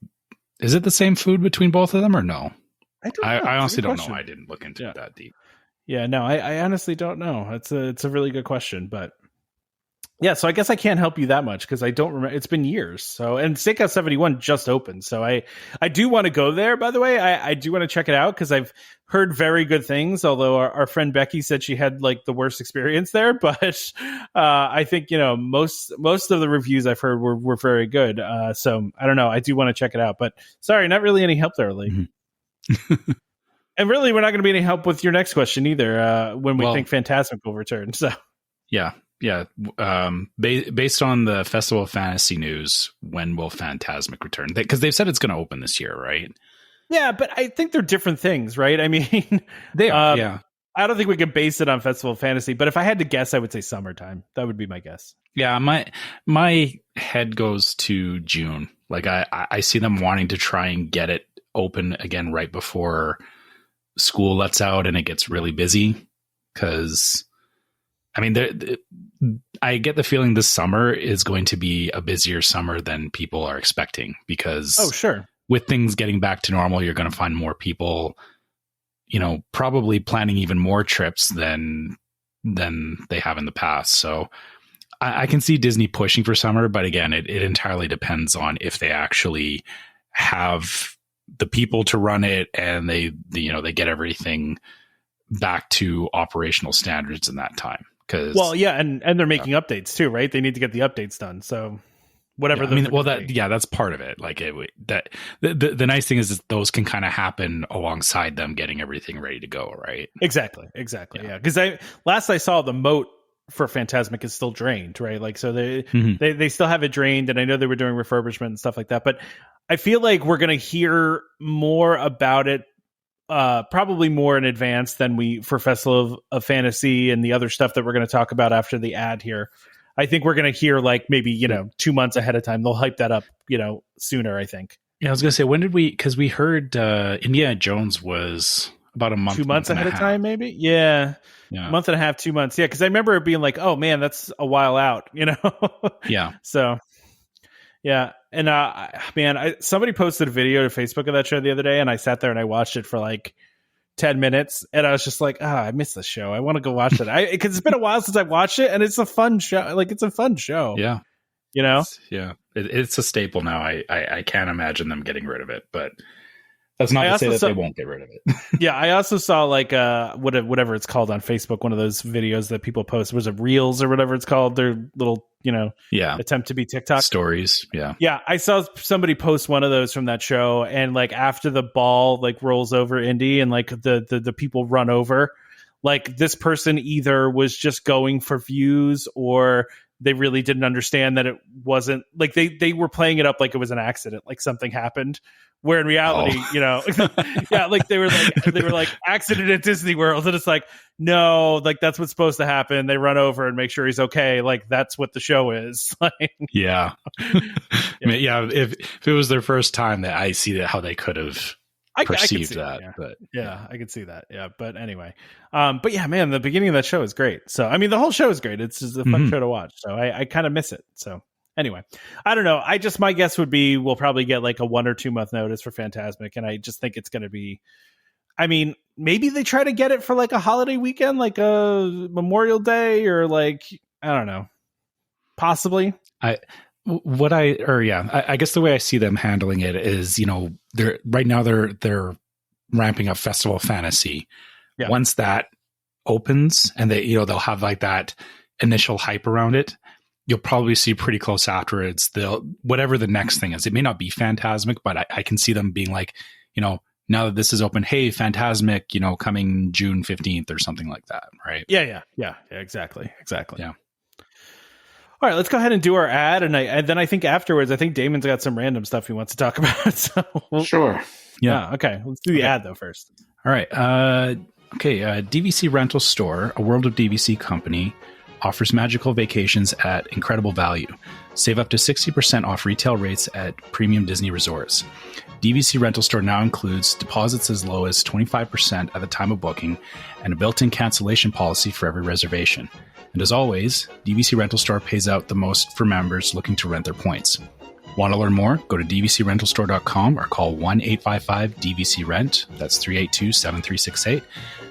is it the same food between both of them or no? I honestly don't know. I didn't look into it that deep. Yeah, no, I honestly don't know. It's a really good question, but yeah, so I guess I can't help you that much because I don't remember. It's been years. So, and Steakhouse 71 just opened, so I do want to go there. By the way, I do want to check it out because I've heard very good things. Although our friend Becky said she had like the worst experience there, but I think most of the reviews I've heard were very good. So I don't know. I do want to check it out, but sorry, not really any help there, Lee. Mm-hmm. And really, we're not going to be any help with your next question either. When we think Fantasmic will return. So, yeah. Based on the Festival of Fantasy news, when will Fantasmic return? Because they've said it's going to open this year, right? Yeah, but I think they're different things, right? I mean, They are, yeah. I don't think we can base it on Festival of Fantasy, but if I had to guess, I would say summertime. That would be my guess. Yeah, my head goes to June. Like I see them wanting to try and get it open again right before school lets out and it gets really busy. Because, I mean, I get the feeling this summer is going to be a busier summer than people are expecting. Because sure, with things getting back to normal, you're going to find more people, probably planning even more trips than they have in the past. So I can see Disney pushing for summer, but again, it entirely depends on if they actually have the people to run it and they get everything back to operational standards in that time. And they're making updates too, right? They need to get the updates done. So whatever. That's part of it. Like the nice thing is that those can kind of happen alongside them getting everything ready to go, right? Exactly. Yeah. Because last I saw, the moat for Fantasmic is still drained, right? Like, so they still have it drained, and I know they were doing refurbishment and stuff like that, but I feel like we're going to hear more about it, probably more in advance than for Festival of Fantasy and the other stuff that we're going to talk about after the ad here. I think we're going to hear like maybe, 2 months ahead of time. They'll hype that up, sooner, I think. Yeah, I was going to say, when did because we heard Indiana Jones was about a month. 2 months ahead of time, maybe? Yeah. A month and a half, 2 months. Yeah, because I remember it being like, oh man, that's a while out, Yeah. So, yeah. And somebody posted a video to Facebook of that show the other day, and I sat there and I watched it for like 10 minutes, and I was just like, I missed the show. I want to go watch it. Because it's been a while since I watched it, and it's a fun show. Like, it's a fun show. Yeah. It's a staple now. I can't imagine them getting rid of it, but that's not to say that they won't get rid of it. Yeah, I also saw like whatever it's called on Facebook, one of those videos that people post. Was it Reels or whatever it's called? Their little attempt to be TikTok stories. Yeah. I saw somebody post one of those from that show, and like after the ball like rolls over Indy and like the people run over, like this person either was just going for views or they really didn't understand that it wasn't like they were playing it up like it was an accident, like something happened. Where in reality, yeah, like they were like accident at Disney World, and it's like, no, like that's what's supposed to happen. They run over and make sure he's okay. Like that's what the show is. Like, yeah. If it was their first time, that I see that how they could have perceived that. But I could see that. Yeah, but anyway, but yeah, man, the beginning of that show is great. So I mean, the whole show is great. It's just a fun show to watch. So I kind of miss it. So. Anyway, I don't know. My guess would be we'll probably get like a 1 or 2 month notice for Fantasmic, and I just think it's going to be. I mean, maybe they try to get it for like a holiday weekend, like a Memorial Day, or like I don't know, possibly. I guess the way I see them handling it is, they're ramping up Festival of Fantasy. Yeah. Once that opens, and they'll have like that initial hype around it. You'll probably see pretty close afterwards. Whatever the next thing is. It may not be Fantasmic, but I can see them being like, now that this is open, hey, Fantasmic, coming June 15th or something like that, right? Yeah, exactly. Yeah. All right, let's go ahead and do our ad, and then I think afterwards, I think Damon's got some random stuff he wants to talk about. So sure. Yeah. Okay. Let's do the ad though first. All right. DVC Rental Store, a World of DVC company, offers magical vacations at incredible value. Save up to 60% off retail rates at premium Disney resorts. DVC Rental Store now includes deposits as low as 25% at the time of booking and a built-in cancellation policy for every reservation. And as always, DVC Rental Store pays out the most for members looking to rent their points. Want to learn more? Go to dvcrentalstore.com or call 1-855-DVC-RENT, that's 382-7368,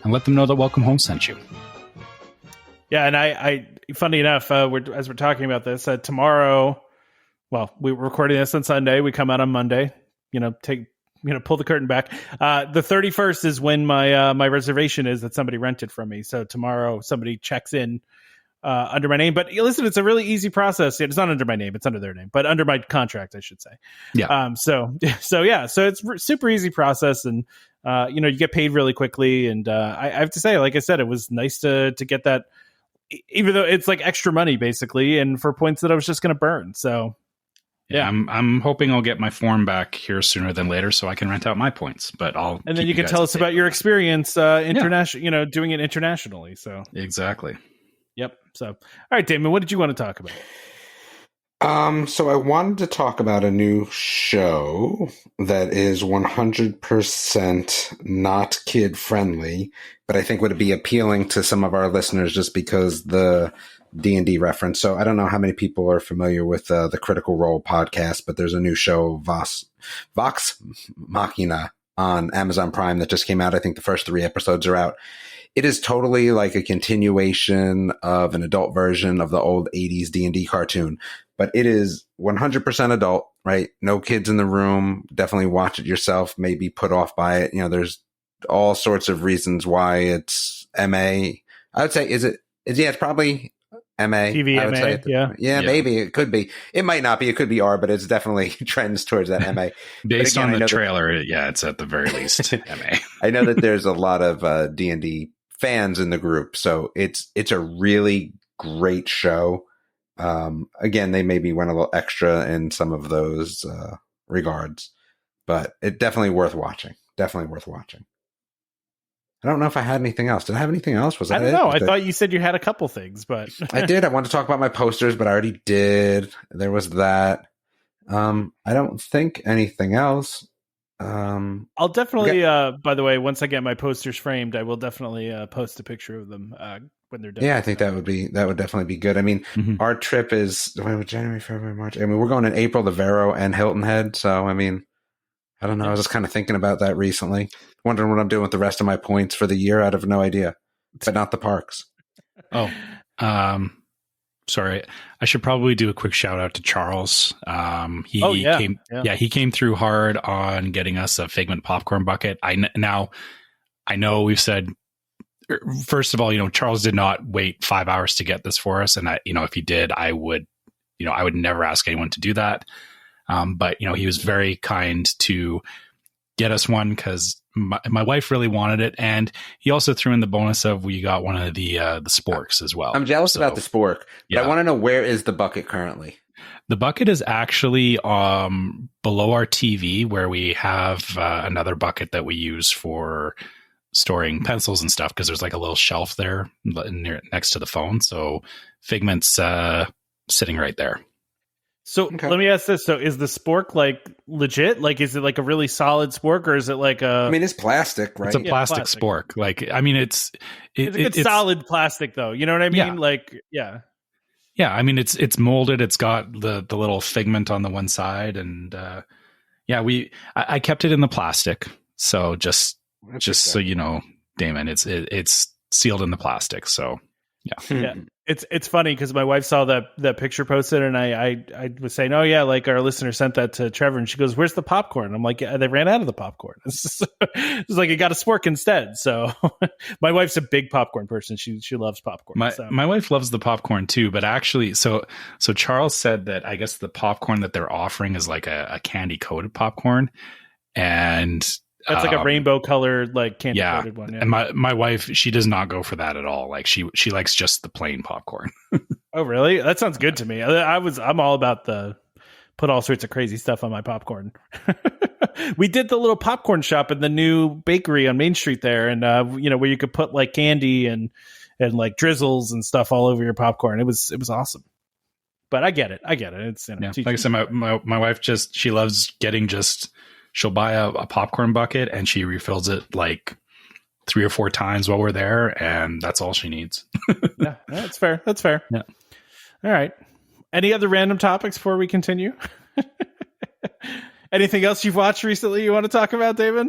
and let them know that Welcome Home sent you. Yeah, and I funny enough, as we're talking about this, tomorrow, well, we're recording this on Sunday. We come out on Monday. Pull the curtain back. The 31st is when my reservation is that somebody rented from me. So tomorrow somebody checks in under my name. But listen, it's a really easy process. It's not under my name; it's under their name, but under my contract, I should say. Yeah. So it's super easy process, and you get paid really quickly. And I have to say, like I said, it was nice to get that. Even though it's like extra money basically, and for points that I was just going to burn. So Yeah. I'm hoping I'll get my form back here sooner than later so I can rent out my points. But and then you can tell us about your experience international, doing it internationally. So exactly. Yep. So, all right, Damon, what did you want to talk about? So I wanted to talk about a new show that is 100% not kid friendly, but I think would be appealing to some of our listeners just because the D&D reference. So I don't know how many people are familiar with the Critical Role podcast, but there's a new show, Vox Machina, on Amazon Prime that just came out. I think the first 3 episodes are out. It is totally like a continuation of an adult version of the old 80s D&D cartoon, but it is 100% adult, right? No kids in the room. Definitely watch it yourself. Maybe put off by it. There's all sorts of reasons why it's MA. I would say, it's probably MA. TV I would MA, say yeah, maybe it could be. It might not be. It could be R, but it's definitely trends towards that MA. Based on the trailer, it's at the very least MA. I know that there's a lot of D&D fans in the group, so it's a really great show. Again, they maybe went a little extra in some of those regards, but it definitely worth watching. Definitely worth watching. I don't know if I had anything else. Did I have anything else? I don't know. I thought you said you had a couple things, but I did. I wanted to talk about my posters, but I already did. There was that. I don't think anything else. I'll definitely, by the way, once I get my posters framed, I will definitely post a picture of them when they're done. Yeah, I think that would definitely be good. I mean, our trip is January, February, March. I mean, we're going in April to Vero and Hilton Head. So, I mean, I don't know. I was just kind of thinking about that recently. Wondering what I'm doing with the rest of my points for the year. I have no idea, but not the parks. Sorry. I should probably do a quick shout out to Charles. He came through hard on getting us a Figment popcorn bucket. I know we've said, first of all, Charles did not wait 5 hours to get this for us. And if he did, I would never ask anyone to do that. But he was very kind to get us one because my wife really wanted it, and he also threw in the bonus of we got one of the sporks as well. I'm jealous about the spork, but I want to know, where is the bucket currently? The bucket is actually below our TV, where we have another bucket that we use for storing pencils and stuff, because there's like a little shelf there next to the phone. So Figment's sitting right there. So Let me ask this. So is the spork like legit? Like, is it like a really solid spork, or is it like a... I mean, it's plastic, right? It's a plastic spork. Like, I mean, it's solid plastic though. You know what I mean? Yeah. Like, yeah. Yeah. I mean, it's molded. It's got the little Figment on the one side. And I kept it in the plastic. So just so you know, Damon, it's sealed in the plastic. So yeah. It's funny because my wife saw that picture posted, and I was saying, oh yeah, like our listener sent that to Trevor, and she goes, "Where's the popcorn?" I'm like, yeah, they ran out of the popcorn. It's like it got a spork instead. So my wife's a big popcorn person. She loves popcorn. My wife loves the popcorn too, but actually, so Charles said that I guess the popcorn that they're offering is like a candy coated popcorn, and that's like a rainbow colored, like candy coated one. Yeah. And my wife, she does not go for that at all. Like she likes just the plain popcorn. Oh, really? That sounds good to me. I'm all about put all sorts of crazy stuff on my popcorn. We did the little popcorn shop in the new bakery on Main Street there, and where you could put like candy and like drizzles and stuff all over your popcorn. It was awesome. But I get it. It's like I said, my wife she loves getting she'll buy a popcorn bucket and she refills it like 3 or 4 times while we're there, and that's all she needs. Yeah, that's fair. Yeah. All right. Any other random topics before we continue? Anything else you've watched recently you want to talk about, David?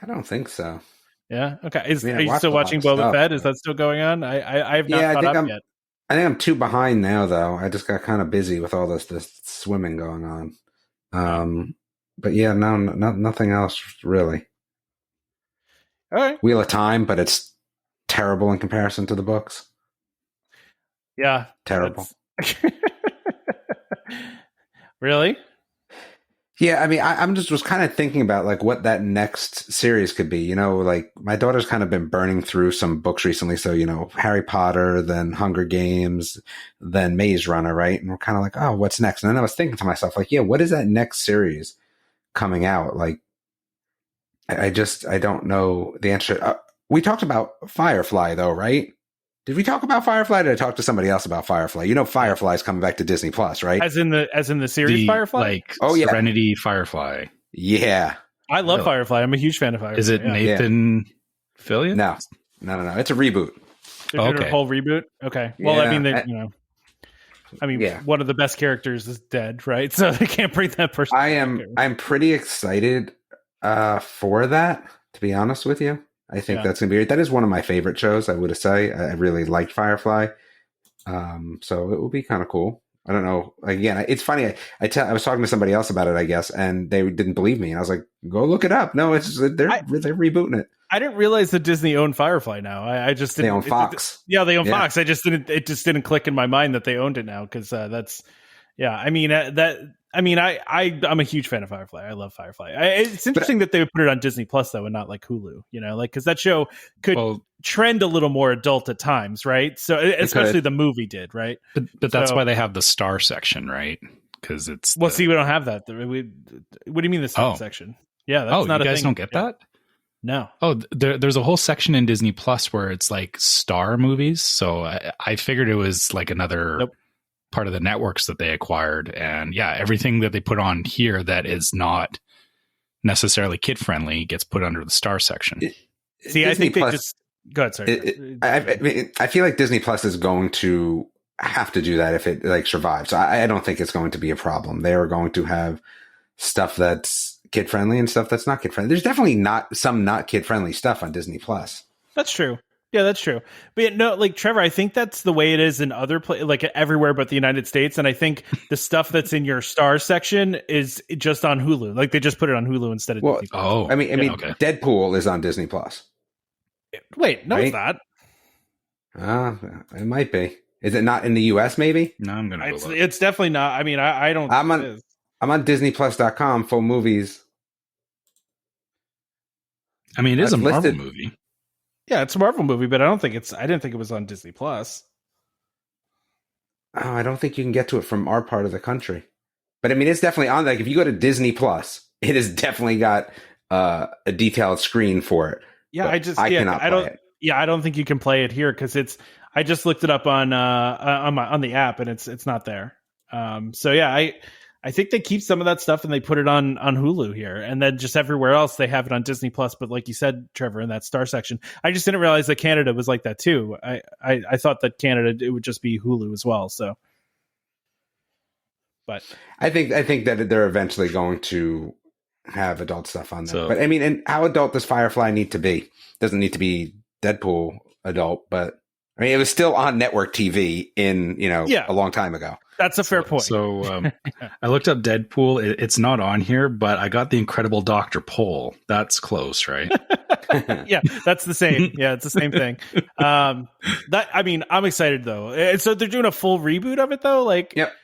I don't think so. Yeah. Okay. Are you still watching Boba Fett? Is that still going on? I have not caught up yet. I think I'm too behind now, though. I just got kind of busy with all this swimming going on. But yeah, no, nothing else really. All right. Wheel of Time, but it's terrible in comparison to the books. Yeah. Terrible. Really? Yeah, I mean, I'm just was kind of thinking about like what that next series could be. You know, like my daughter's kind of been burning through some books recently. So, you know, Harry Potter, then Hunger Games, then Maze Runner, right? And we're kind of like, oh, what's next? And then I was thinking to myself, like, yeah, what is that next series coming out? Like, I don't know the answer. We talked about Firefly, though, right? Did we talk about Firefly? Or did I talk to somebody else about Firefly? You know, Firefly's coming back to Disney Plus, right? As in the series Firefly? Like, oh, yeah. Serenity Firefly. Yeah. I love Firefly. I'm a huge fan of Firefly. Is it Nathan Fillion? No. It's a reboot. They're doing a whole reboot? Okay. Well, I mean, one of the best characters is dead, right? So they can't bring that person back. I'm pretty excited for that, to be honest with you. I think that's going to be great. That is one of my favorite shows, I would say. I really liked Firefly. So it will be kind of cool. I don't know. Again, it's funny. I was talking to somebody else about it, I guess, and they didn't believe me. And I was like, go look it up. No, they're rebooting it. I didn't realize that Disney owned Firefly now. I just didn't. They own Fox. They own Fox. It just didn't click in my mind that they owned it now because that's. Yeah, I mean I'm a huge fan of Firefly. I love Firefly. It's interesting that they would put it on Disney Plus though, and not like Hulu. You know, like because that show could trend a little more adult at times, right? So especially the movie did, right? But that's why they have the star section, right? Because it's see, we don't have that. What do you mean the star section? Yeah, that's not you a guys thing. Don't get that? No. Oh, there's a whole section in Disney Plus where it's like star movies. So I figured it was like another part of the networks that they acquired. And everything that they put on here that is not necessarily kid friendly gets put under the star section. See, I think Plus, they just go ahead. Sorry. I feel like Disney Plus is going to have to do that if it like survives. So I don't think it's going to be a problem. They are going to have stuff that's kid friendly and stuff that's not kid friendly. There's definitely not kid friendly stuff on Disney Plus. That's true. Yeah, that's true. But no, like Trevor, I think that's the way it is in other places, like everywhere but the United States. And I think the stuff that's in your star section is just on Hulu. Like they just put it on Hulu instead of Disney Plus. I mean, Deadpool is on Disney Plus. Wait, no, right? It's not. It might be. Is it not in the US? Maybe. No, I'm gonna. It's definitely not. I mean, I don't. I'm on DisneyPlus.com. Full movies. I mean, it is a Marvel movie. Yeah, it's a Marvel movie, but I didn't think it was on Disney Plus. Oh, I don't think you can get to it from our part of the country. But I mean, it's definitely on. Like, if you go to Disney Plus, it has definitely got a detailed screen for it. Yeah, I cannot play it. Yeah, I don't think you can play it here because I just looked it up on the app and it's not there. So yeah, I think they keep some of that stuff and they put it on Hulu here, and then just everywhere else they have it on Disney Plus. But like you said, Trevor, in that star section, I just didn't realize that Canada was like that too. I thought that Canada it would just be Hulu as well. So, but I think that they're eventually going to have adult stuff on there. But I mean, and how adult does Firefly need to be? Doesn't need to be Deadpool adult, but I mean, it was still on network TV a long time ago. That's a fair point. So I looked up Deadpool. It's not on here, but I got the Incredible Dr. Pol. That's close, right? Yeah, that's the same. Yeah, it's the same thing. I'm excited though. So they're doing a full reboot of it though. Like, yep.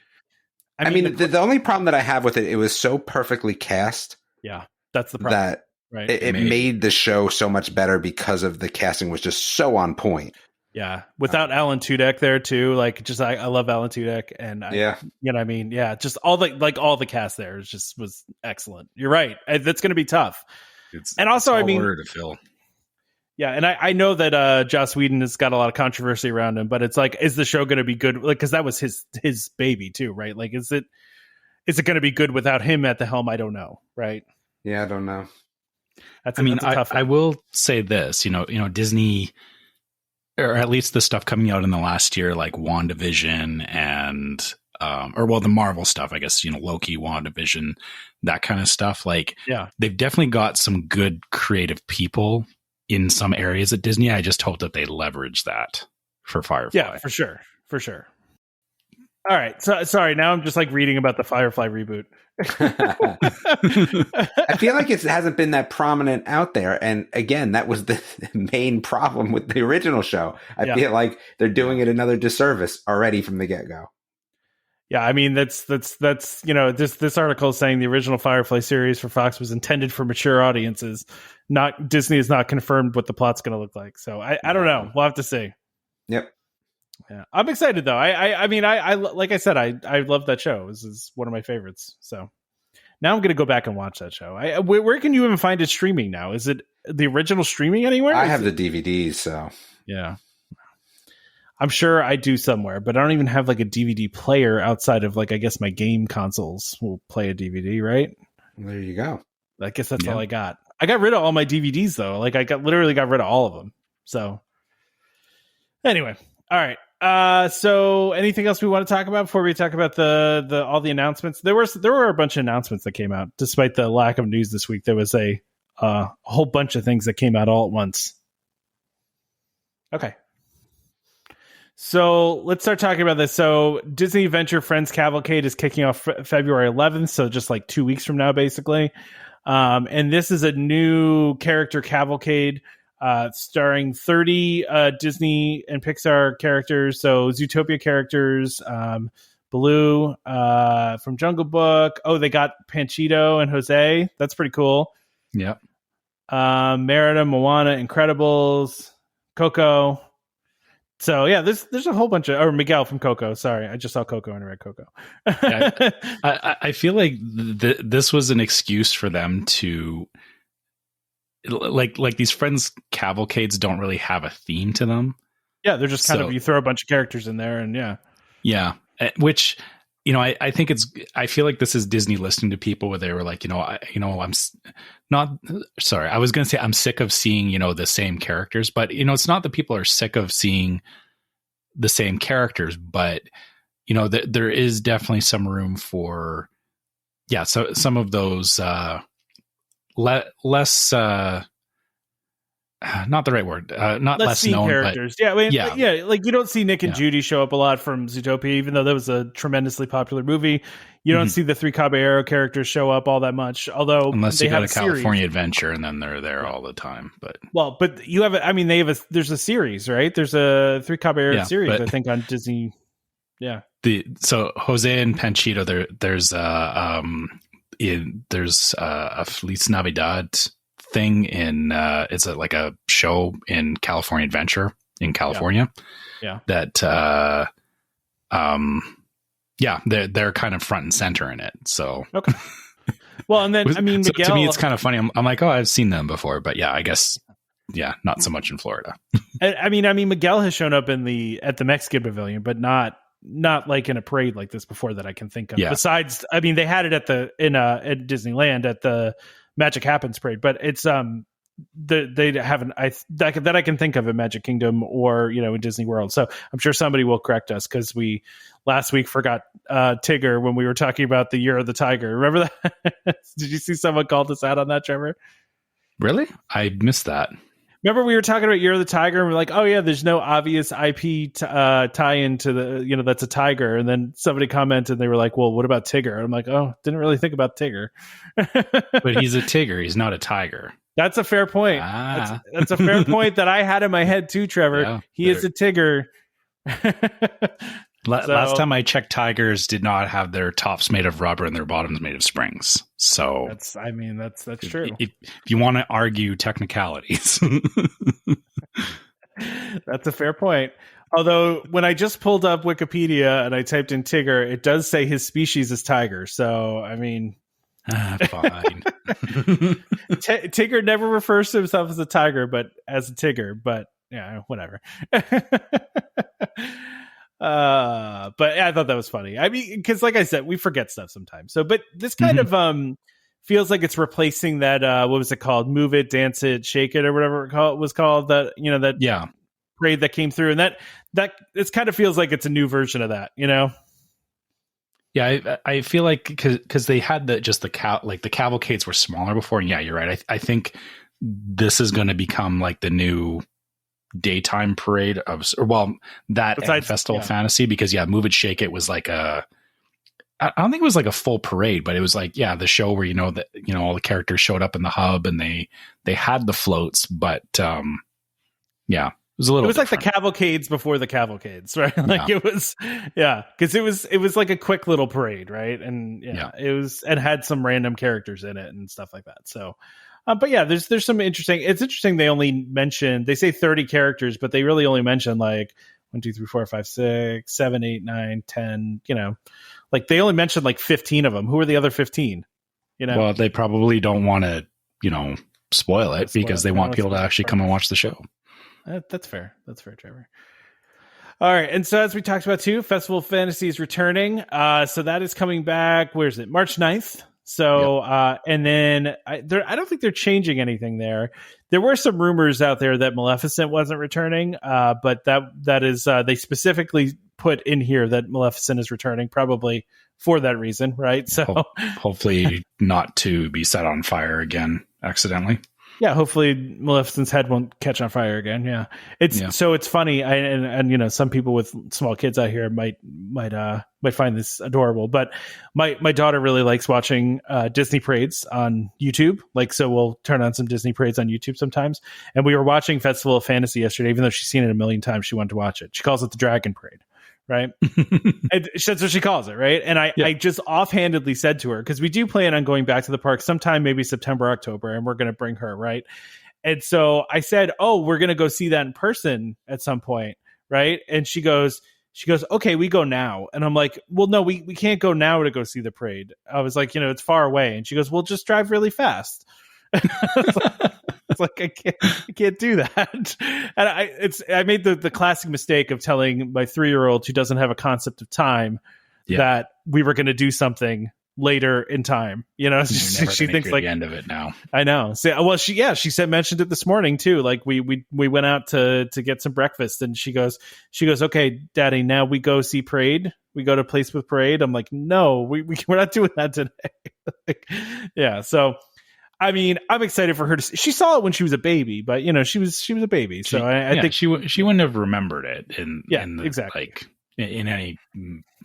I mean, the only problem that I have with it was so perfectly cast. Yeah, that's the problem. That it made the show so much better because of the casting was just so on point. Yeah, without Alan Tudyk there too, like just I love Alan Tudyk, and just all the cast there was excellent. You're right, that's going to be tough. And also, I mean, to fill. Yeah, and I know that Joss Whedon has got a lot of controversy around him, but it's like, is the show going to be good? Like, because that was his baby too, right? Like, is it going to be good without him at the helm? I don't know, right? Yeah, I don't know. I will say this, Disney, or at least the stuff coming out in the last year, like WandaVision and, the Marvel stuff, I guess, Loki, WandaVision, that kind of stuff. Like, they've definitely got some good creative people in some areas at Disney. I just hope that they leverage that for Firefly. Yeah, for sure. All right. So sorry. Now I'm just like reading about the Firefly reboot. I feel like it hasn't been that prominent out there. And again, that was the main problem with the original show. I feel like they're doing it another disservice already from the get-go. Yeah, I mean that's this article is saying the original Firefly series for Fox was intended for mature audiences. Not Disney has not confirmed what the plot's going to look like. So I don't know. We'll have to see. Yep. Yeah, I'm excited though. I mean I like I said I love that show. This is one of my favorites. So now I'm going to go back and watch that show. Where can you even find it streaming now? Is it the original streaming anywhere? I have the DVDs, so yeah. I'm sure I do somewhere, but I don't even have like a DVD player outside of like, I guess my game consoles will play a DVD, right? There you go. I guess that's all I got. I got rid of all my DVDs though. Like literally got rid of all of them. So anyway, all right. So anything else we want to talk about before we talk about the all the announcements? There were a bunch of announcements that came out despite the lack of news this week. There was a whole bunch of things that came out all at once. Okay. So let's start talking about this. So Disney Adventure Friends Cavalcade is kicking off February 11th. So just like 2 weeks from now, basically. And this is a new character cavalcade starring 30 Disney and Pixar characters. So Zootopia characters, Baloo from Jungle Book. Oh, they got Panchito and Jose. That's pretty cool. Yeah. Merida, Moana, Incredibles, Coco. So yeah, there's a whole bunch of, or Miguel from Coco. Sorry, I just saw Coco and I read Coco. Yeah, I feel like this was an excuse for them to like these Friends cavalcades don't really have a theme to them. Yeah, they're just kind of, you throw a bunch of characters in there and yeah, which I think I feel like this is Disney listening to people where they were like, I'm not sorry. I was going to say I'm sick of seeing, the same characters, but it's not that people are sick of seeing the same characters, but there is definitely some room for, so some of those, less, not the right word, not less known characters. But, like you don't see Nick and Judy show up a lot from Zootopia, even though that was a tremendously popular movie. You don't see the Three Caballero characters show up all that much, although unless they you have go to California Adventure and then they're there all the time. But you have there's a series, right? There's a Three Caballero series, I think, on Disney. Yeah. So Jose and Panchito, there's a Feliz Navidad thing in it's like a show in California Adventure in California. That they're kind of front and center in it. So okay. Well, and then Miguel, to me it's kind of funny. I'm like, oh, I've seen them before, but I guess not so much in Florida. I mean Miguel has shown up at the Mexican Pavilion, but not like in a parade like this before that I can think of. Besides, they had it at Disneyland at the Magic Happens parade, but it's they haven't that I can think of in Magic Kingdom or in Disney World. So I'm sure somebody will correct us because we last week forgot Tigger when we were talking about the Year of the Tiger. Remember that? Did you see someone called us out on that, Trevor? Really? I missed that. Remember we were talking about Year of the Tiger and we're like, oh yeah, there's no obvious IP tie-in to the, that's a tiger. And then somebody commented and they were like, well, what about Tigger? I'm like, oh, didn't really think about Tigger. But he's a tigger. He's not a tiger. That's a fair point. That's a fair point that I had in my head too, Trevor. He is a Tigger. Last time I checked, tigers did not have their tops made of rubber and their bottoms made of springs. So that's true. If you want to argue technicalities, that's a fair point. Although when I just pulled up Wikipedia and I typed in Tigger, it does say his species is tiger. So fine. Tigger never refers to himself as a tiger, but as a Tigger. But whatever. But I thought that was funny. I mean, because like I said, we forget stuff sometimes. So, but this kind of feels like it's replacing that. What was it called? Move It, Dance It, Shake It, or whatever it was called. That parade that came through, and that it kind of feels like it's a new version of that. Yeah, I feel like because they had the cavalcades were smaller before, and you're right. I think this is going to become like the new daytime parade of, besides Festival of Fantasy, because Move It, Shake It was like I don't think it was like a full parade, but it was like the show where all the characters showed up in the hub and they had the floats, but was a little. It was different. like the cavalcades before the cavalcades, right? Like it was, because it was like a quick little parade, right? And it was, and had some random characters in it and stuff like that. So, but yeah, there's some interesting. It's interesting. They say 30 characters, but they really only mention like 1, 2, 3, 4, 5, 6, 7, 8, 9, 10. Like they only mentioned like 15 of them. Who are the other 15? Well, they probably don't want to, spoil it because they want people to actually come and watch the show. That's fair. That's fair, Trevor. All right. And so as we talked about too, Festival of Fantasy is returning. So that is coming back. Where is it? March 9th. So, and then I don't think they're changing anything there. There were some rumors out there that Maleficent wasn't returning. But that is, they specifically put in here that Maleficent is returning, probably for that reason. Right. So hopefully not to be set on fire again accidentally. Yeah, hopefully Maleficent's head won't catch on fire again. Yeah, so it's funny, and some people with small kids out here might find this adorable. But my daughter really likes watching Disney parades on YouTube. Like, so we'll turn on some Disney parades on YouTube sometimes. And we were watching Festival of Fantasy yesterday, even though she's seen it a million times. She wanted to watch it. She calls it the Dragon Parade. Right. That's what she calls it. Right. And I just offhandedly said to her, because we do plan on going back to the park sometime, maybe September, October, and we're going to bring her. Right. And so I said, oh, we're going to go see that in person at some point. Right. And she goes, okay, we go now. And I'm like, well, no, we can't go now to go see the parade. I was like, it's far away. And she goes, well, just drive really fast. It's like I can't do that. And I made the classic mistake of telling my 3-year-old who doesn't have a concept of time that we were going to do something later in time. She thinks like the end of it now. I know. So, well, she mentioned it this morning too. Like we went out to get some breakfast, and she goes, okay, Daddy, now we go see parade. We go to place with parade. I'm like, no, we're not doing that today. So. I mean, I'm excited for her to. She saw it when she was a baby, but she was a baby, so I think she wouldn't have remembered it in exactly like in any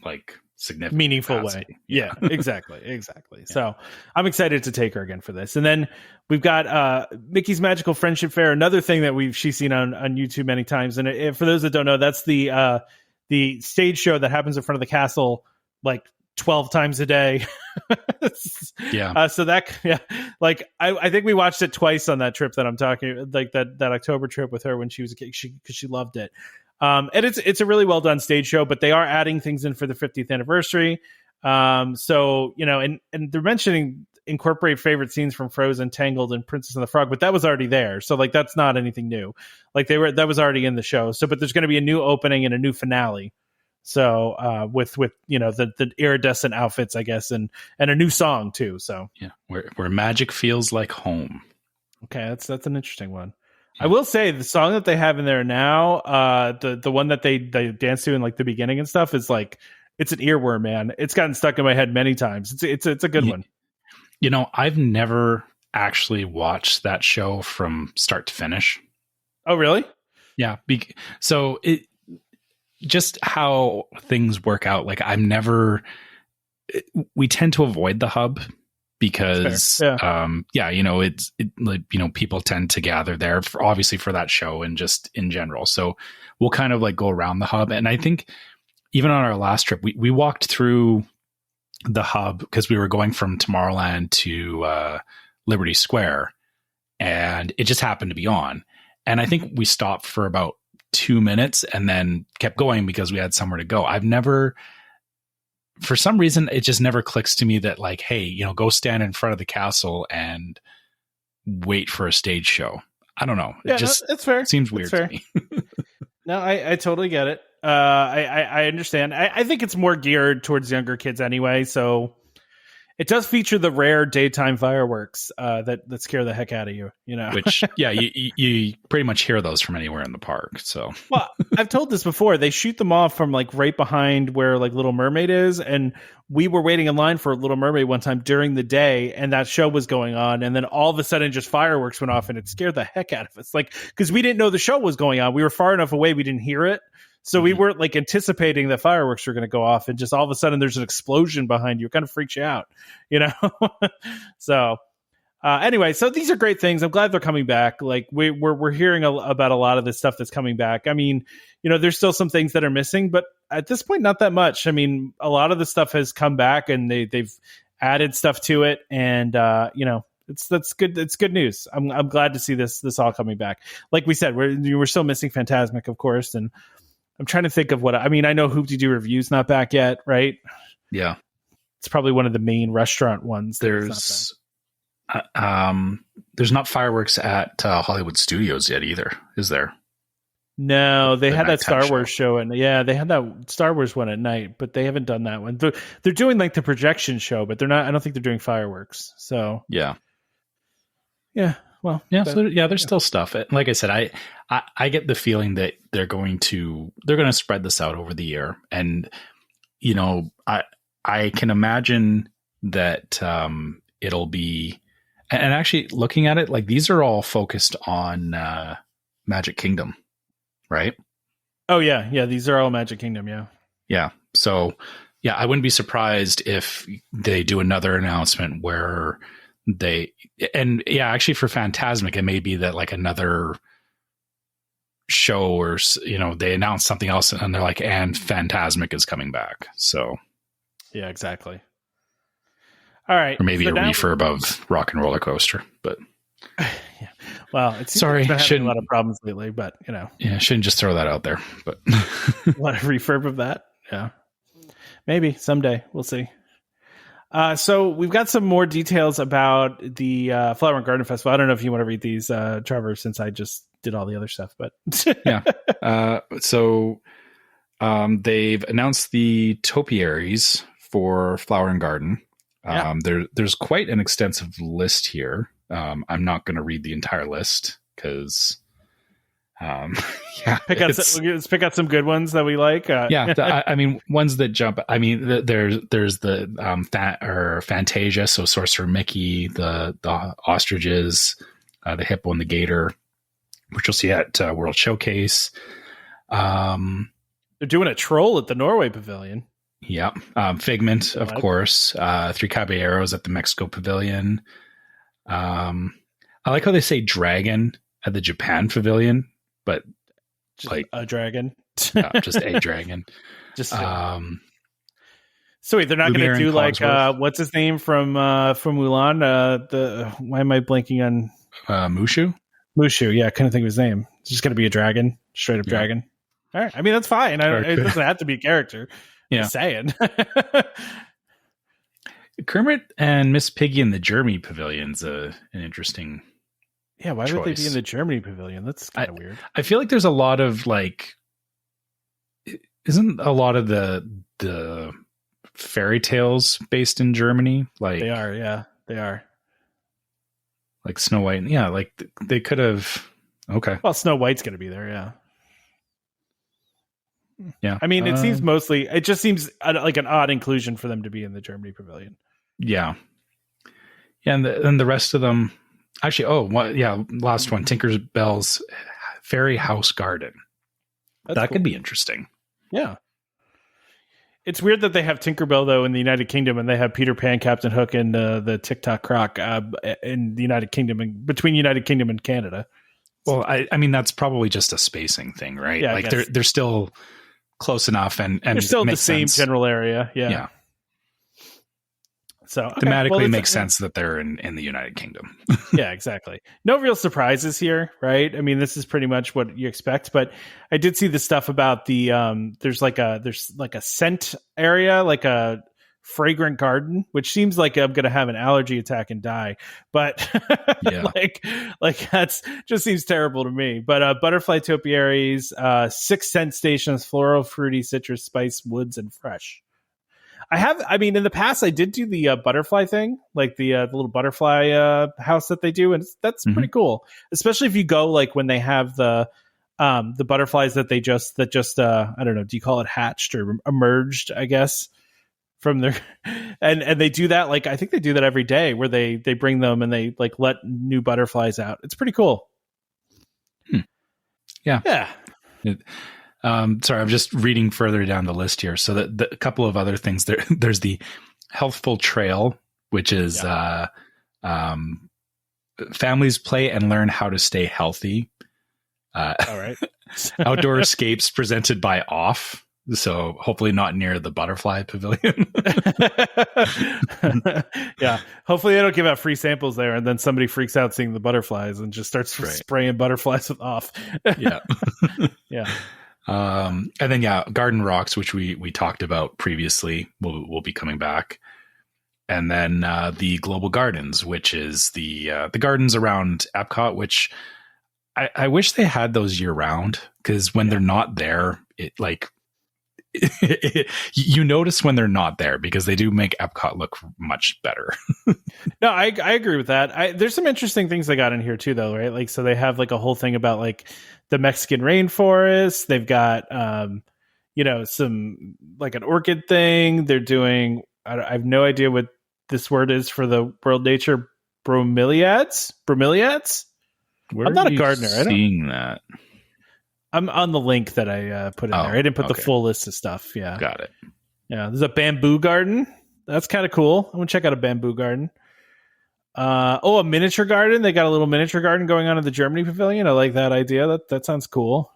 like significant meaningful capacity. way. Yeah, exactly. Yeah. So I'm excited to take her again for this, and then we've got Mickey's Magical Friendship Fair, another thing that she's seen on YouTube many times, and for those that don't know, that's the stage show that happens in front of the castle, like 12 times a day. Like I think we watched it twice on that trip that I'm talking, like that October trip with her when she was a kid, because she loved it. And it's a really well done stage show, but they are adding things in for the 50th anniversary. So and they're mentioning incorporate favorite scenes from Frozen, Tangled, and Princess and the Frog, but that was already there. So like that's not anything new. Like that was already in the show. So but there's going to be a new opening and a new finale. So with the iridescent outfits, I guess, and a new song too. So where magic feels like home. Okay, that's an interesting one. I will say the song that they have in there now, the one that they dance to in like the beginning and stuff is like, it's an earworm, man. It's gotten stuck in my head many times. It's a good one. I've never actually watched that show from start to finish. Oh, really? Yeah. So just how things work out. Like we tend to avoid the hub because, people tend to gather there obviously for that show and just in general. So we'll kind of like go around the hub. And I think even on our last trip, we walked through the hub because we were going from Tomorrowland to Liberty Square, and it just happened to be on. And I think we stopped for about 2 minutes and then kept going because we had somewhere to go. For some reason, it just never clicks to me that like, hey, go stand in front of the castle and wait for a stage show. I don't know. It's fair. Seems weird to me. No, I totally get it. I understand. I think it's more geared towards younger kids anyway. So it does feature the rare daytime fireworks that scare the heck out of you. Which you pretty much hear those from anywhere in the park. So well, I've told this before. They shoot them off from like right behind where like Little Mermaid is, and we were waiting in line for Little Mermaid one time during the day, and that show was going on, and then all of a sudden just fireworks went off, and it scared the heck out of us. Like because we didn't know the show was going on, we were far enough away, we didn't hear it. So we weren't like anticipating that fireworks were going to go off, and just all of a sudden there's an explosion behind you. It kind of freaks you out, So, Anyway, so these are great things. I'm glad they're coming back. Like we're hearing about a lot of this stuff that's coming back. I mean, there's still some things that are missing, but at this point, not that much. I mean, a lot of the stuff has come back, and they've added stuff to it, and that's good. It's good news. I'm glad to see this all coming back. Like we said, we're still missing Fantasmic, of course, and I'm trying to think of I know Hoop-Dee-Doo Review's not back yet, right? Yeah, it's probably one of the main restaurant ones. There's not fireworks at Hollywood Studios yet either, is there? No, they had that Star Wars show, and they had that Star Wars one at night, but they haven't done that one. They're doing like the projection show, but they're not. I don't think they're doing fireworks. So yeah. Well, there's still stuff. Like I said, I get the feeling that they're going to spread this out over the year, and I can imagine that it'll be. And actually, looking at it, like these are all focused on Magic Kingdom. Right? Oh, yeah. These are all Magic Kingdom, yeah. Yeah. So, yeah, I wouldn't be surprised if they do another announcement where actually for Fantasmic, it may be that like another show or, they announce something else and they're like, and Fantasmic is coming back. So, yeah, exactly. All right. Or maybe a refurb of Rock and Roller Coaster, but. Yeah. Well, it's been having a lot of problems lately, but yeah, shouldn't just throw that out there. But what a refurb of that, yeah, maybe someday we'll see. So we've got some more details about the Flower and Garden Festival. I don't know if you want to read these, Trevor, since I just did all the other stuff, but yeah. So they've announced the Topiaries for Flower and Garden. There's quite an extensive list here. I'm not going to read the entire list because, let's pick out some good ones that we like. I mean, ones that jump. I mean, there's the Fantasia, so Sorcerer Mickey, the ostriches, the hippo and the gator, which you'll see at World Showcase. They're doing a troll at the Norway Pavilion. Yeah, Figment, of course. Three Caballeros at the Mexico Pavilion. I like how they say dragon at the Japan Pavilion, but just like a dragon, just a dragon. So wait, they're not going to do like what's his name from Mulan? Why am I blanking on Mushu? Mushu, yeah, I couldn't think of his name. It's just going to be a dragon, straight up dragon. All right, I mean that's fine. It doesn't have to be a character. Yeah, just saying. Kermit and Miss Piggy in the Germany Pavilion's an interesting. Yeah, why choice. Would they be in the Germany Pavilion? That's kind of weird. I feel like there's a lot of isn't a lot of the fairy tales based in Germany? Like they are, yeah, they are. Like Snow White, yeah, like they could have. Okay, well, Snow White's going to be there, yeah. Yeah, I mean, it seems mostly. It just seems like an odd inclusion for them to be in the Germany Pavilion. Yeah, and then the rest of them, actually. Last one, Tinkerbell's Fairy House Garden. That cool. Could be interesting. Yeah, it's weird that they have Tinkerbell though in the United Kingdom, and they have Peter Pan, Captain Hook, and the TikTok Croc in the United Kingdom, and between United Kingdom and Canada. Well, I mean that's probably just a spacing thing, right? Yeah, like they're still close enough, and they're still in the same sense. General area. Yeah. So thematically makes sense that they're in the United Kingdom. Yeah, exactly. No real surprises here, right? I mean, this is pretty much what you expect. But I did see the stuff about the there's like a scent area, like a fragrant garden, which seems like I'm gonna have an allergy attack and die. But yeah. like that's just seems terrible to me. But butterfly topiaries, 6 scent stations, floral, fruity, citrus, spice, woods, and fresh. I mean, in the past, I did do the butterfly thing, like the little butterfly house that they do, and that's pretty cool. Especially if you go like when they have the butterflies that just I don't know, do you call it hatched or emerged? I guess from their and they do that like I think they do that every day where they bring them and they like let new butterflies out. It's pretty cool. Yeah. Sorry, I'm just reading further down the list here. So a couple of other things there's the Healthful Trail, which is families play and learn how to stay healthy. All right. Outdoor escapes presented by Off. So hopefully not near the butterfly pavilion. Yeah. Hopefully they don't give out free samples there and then somebody freaks out seeing the butterflies and just starts spraying butterflies with Off. Yeah. Yeah. And then, Garden Rocks, which we talked about previously, will be coming back. And then the Global Gardens, which is the gardens around EPCOT, which I wish they had those year round, because when they're not there, you notice when they're not there, because they do make EPCOT look much better. No, I agree with that. There's some interesting things they got in here too, though, right? Like, so they have like a whole thing about like the Mexican rainforest. They've got, some like an orchid thing. They're doing, I have no idea what this word is for the world nature, bromeliads. Where I'm not are a you gardener. seeing that? I'm on the link that I put in there. I didn't put the full list of stuff. Yeah. Got it. Yeah. There's a bamboo garden. That's kind of cool. I'm going to check out a bamboo garden. A miniature garden. They got a little miniature garden going on in the Germany pavilion. I like that idea. That sounds cool.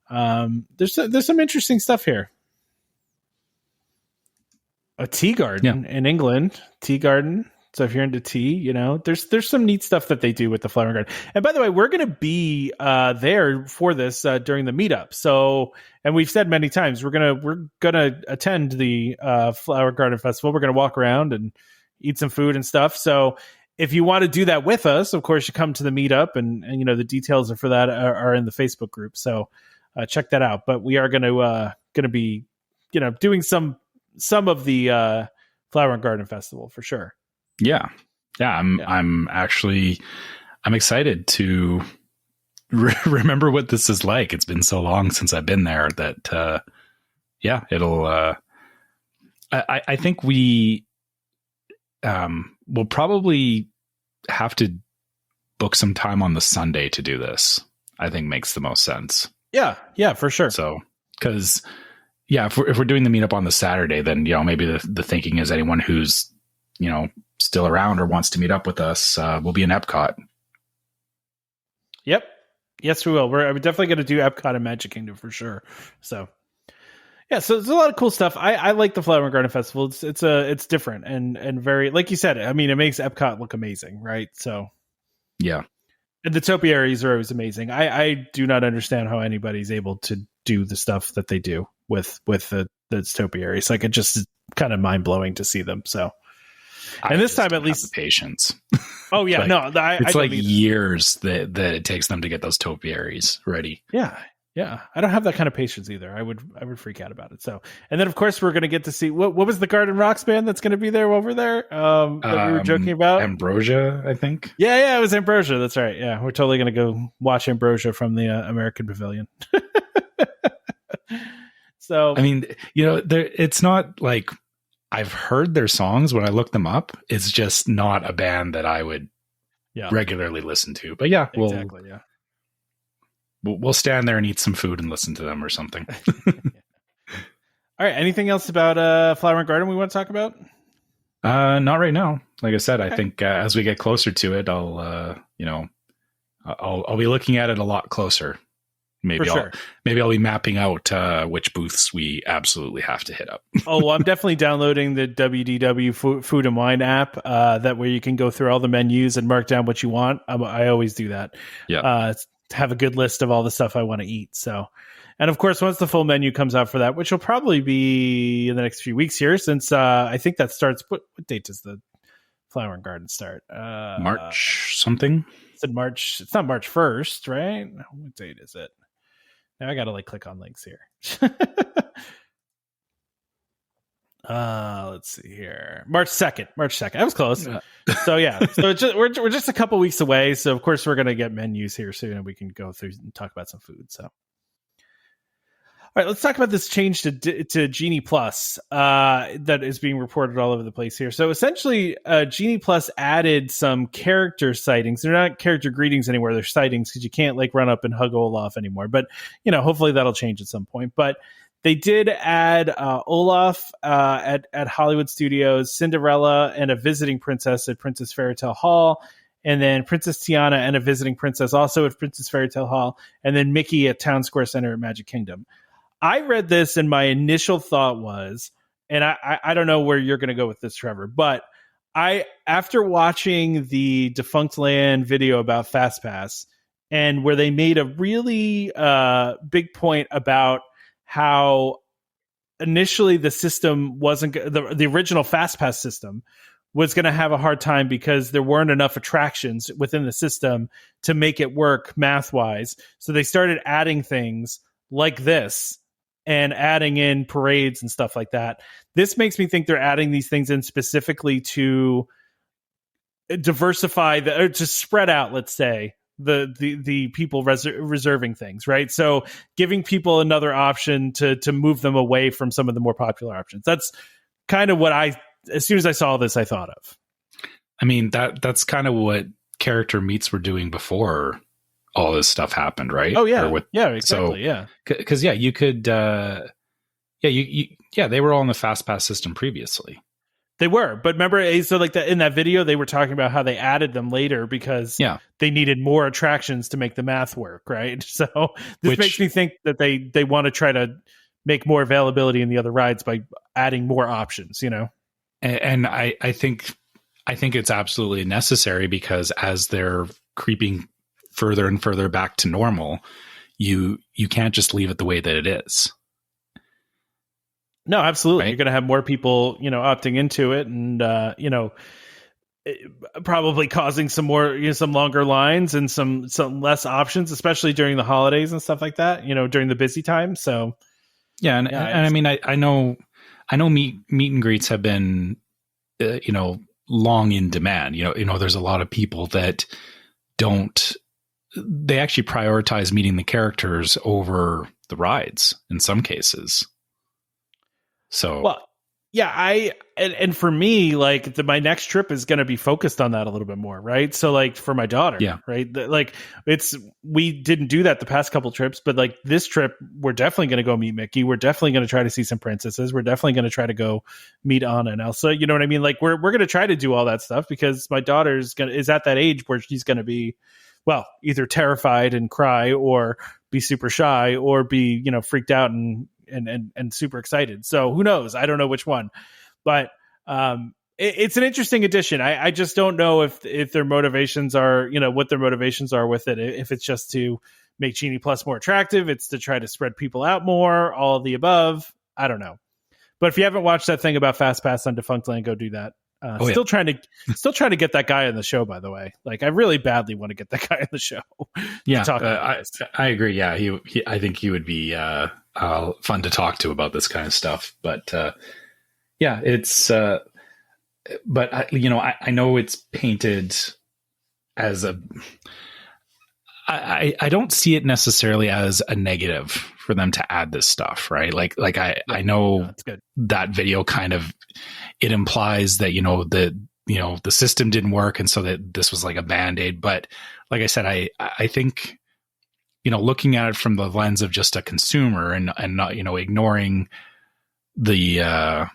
There's some interesting stuff here. A tea garden in England. Tea garden. So if you're into tea, there's some neat stuff that they do with the flower garden. And by the way, we're going to be there for this during the meetup. So, and we've said many times, we're gonna attend the Flower Garden Festival. We're going to walk around and eat some food and stuff. So if you want to do that with us, of course, you come to the meetup, and the details for that are in the Facebook group. So check that out. But we are going to be doing some of the Flower and Garden Festival for sure. Yeah. I'm excited to remember what this is like. It's been so long since I've been there that, it'll, I think we, will probably have to book some time on the Sunday to do this. I think makes the most sense. Yeah. Yeah, for sure. So, cause if we're doing the meetup on the Saturday, then, maybe the thinking is anyone who's, still around or wants to meet up with us, we'll be in EPCOT. Yep. Yes, we will. We're definitely going to do EPCOT and Magic Kingdom for sure. So, yeah, so there's a lot of cool stuff. I like the Flower and Garden Festival. It's different and very, like you said, I mean, it makes EPCOT look amazing, right? So, yeah. And the Topiaries are always amazing. I do not understand how anybody's able to do the stuff that they do with the Topiaries. Like, it just is kind of mind blowing to see them. So. And this time, at least, the patience. Oh yeah, it's like years that it takes them to get those topiaries ready. Yeah, I don't have that kind of patience either. I would freak out about it. So, and then of course we're going to get to see what was the Garden Rocks band that's going to be there over there that we were joking about. Ambrosia, I think. Yeah, it was Ambrosia. That's right. Yeah, we're totally going to go watch Ambrosia from the American Pavilion. So, I mean, it's not like. I've heard their songs when I look them up. It's just not a band that I would regularly listen to. But we'll stand there and eat some food and listen to them or something. All right. Anything else about Flower and Garden we want to talk about? Not right now. Like I said, okay. I think as we get closer to it, I'll be looking at it a lot closer. Maybe I'll be mapping out which booths we absolutely have to hit up. Well, I'm definitely downloading the WDW Food and Wine app. That way you can go through all the menus and mark down what you want. I always do that. Yeah. Have a good list of all the stuff I want to eat. So, and of course, once the full menu comes out for that, which will probably be in the next few weeks here, since I think that starts. What date does the Flower and Garden start? March something. It's in March. It's not March 1st, right? What date is it? Now I gotta click on links here. Let's see here. March 2nd. I was close. So we're just a couple weeks away. So of course we're gonna get menus here soon, and we can go through and talk about some food. So, all right, let's talk about this change to Genie Plus that is being reported all over the place here. So essentially, Genie Plus added some character sightings. They're not character greetings anymore. They're sightings because you can't run up and hug Olaf anymore. But hopefully that'll change at some point. But they did add Olaf at Hollywood Studios, Cinderella, and a visiting princess at Princess Fairytale Hall. and then Princess Tiana and a visiting princess also at Princess Fairy Tale Hall, and then Mickey at Town Square Center at Magic Kingdom. I read this and my initial thought was, and I don't know where you're going to go with this, Trevor, but after watching the Defunct Land video about FastPass, and where they made a really big point about how initially the system wasn't the original FastPass system was going to have a hard time because there weren't enough attractions within the system to make it work math-wise. So they started adding things like this and adding in parades and stuff like that. This makes me think they're adding these things in specifically to diversify or to spread out, let's say, the people reserving things, right? So giving people another option to move them away from some of the more popular options. That's kind of what as soon as I saw this, I thought of. I mean, that's kind of what character meets were doing before all this stuff happened, right? Oh yeah. Yeah, exactly. So, cause you could, they were all in the FastPass system previously. They were, but remember, so like in that video, they were talking about how they added them later because they needed more attractions to make the math work, right? So this makes me think that they want to try to make more availability in the other rides by adding more options, you know? And I think it's absolutely necessary because as they're creeping further and further back to normal, you can't just leave it the way that it is. No, absolutely. Right? You're going to have more people, opting into it, and probably causing some more, some longer lines and some less options, especially during the holidays and stuff like that. During the busy time. So, and I mean, I know meet and greets have been, long in demand. There's a lot of people that they actually prioritize meeting the characters over the rides in some cases. So, well, yeah, and for me, like my next trip is going to be focused on that a little bit more, right? So, like for my daughter, right? Like we didn't do that the past couple trips, but like this trip, we're definitely going to go meet Mickey. We're definitely going to try to see some princesses. We're definitely going to try to go meet Anna and Elsa. You know what I mean? Like we're going to try to do all that stuff because my daughter's is at that age where she's going to be, well, either terrified and cry or be super shy or be, freaked out and super excited. So who knows? I don't know which one, but it's an interesting addition. I just don't know if their motivations are, what their motivations are with it. If it's just to make Genie Plus more attractive, it's to try to spread people out more, all of the above. I don't know. But if you haven't watched that thing about FastPass on Defunct Land, go do that. Still trying to get that guy on the show, by the way. Like I really badly want to get that guy on the show. I agree. Yeah. He I think he would be, fun to talk to about this kind of stuff, but, it's, but I know it's painted as I don't see it necessarily as a negative for them to add this stuff, right? I know that video kind of, it implies that, the system didn't work. And so that this was like a Band-Aid. But like I said, I think, looking at it from the lens of just a consumer and not, ignoring the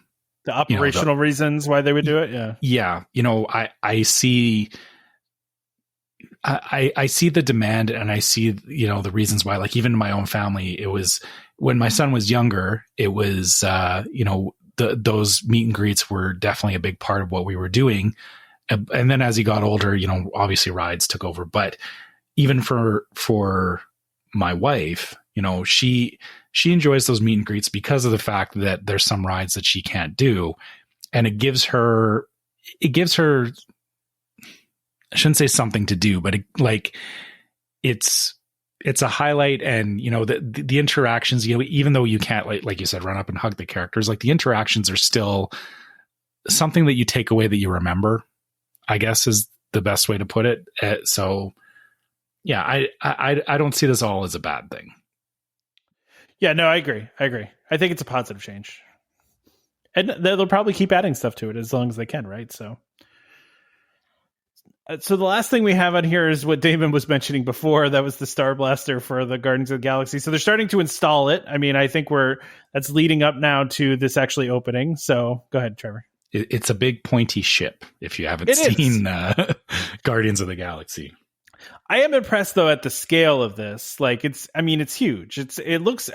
operational reasons why they would do it. Yeah. Yeah. I see the demand and I see, the reasons why, like even in my own family, it was when my son was younger, it was, those meet and greets were definitely a big part of what we were doing. And then as he got older, obviously rides took over, but even for my wife, she enjoys those meet and greets because of the fact that there's some rides that she can't do. And it gives her, I shouldn't say something to do, but it's a highlight. And, the interactions, even though you can't, like you said, run up and hug the characters, like the interactions are still something that you take away that you remember, I guess is the best way to put it. So yeah, I don't see this all as a bad thing. Yeah, no, I agree. I think it's a positive change. And they'll probably keep adding stuff to it as long as they can, right? So the last thing we have on here is what Damon was mentioning before. That was the Starblaster for the Guardians of the Galaxy. So they're starting to install it. I mean, I think that's leading up now to this actually opening. So go ahead, Trevor. it's a big pointy ship. If you haven't seen Guardians of the Galaxy. I am impressed though at the scale of this. Like it's huge. It looks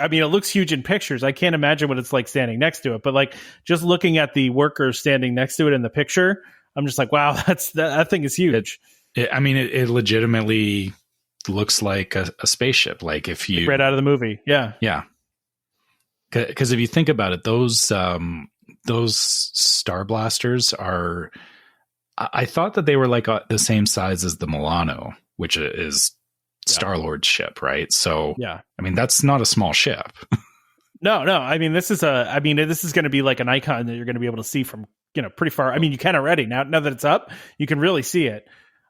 huge in pictures. I can't imagine what it's like standing next to it, but like just looking at the workers standing next to it in the picture, I'm just like, wow, that thing is huge. It legitimately looks like a spaceship. Like if you right out of the movie. Yeah. Yeah. Cause if you think about it, those Starblasters are, I thought that they were like the same size as the Milano, which is Star-Lord's ship, right? So, yeah, I mean, that's not a small ship. No. I mean, this is going to be like an icon that you're going to be able to see from, pretty far. I mean, you can already now that it's up, you can really see it.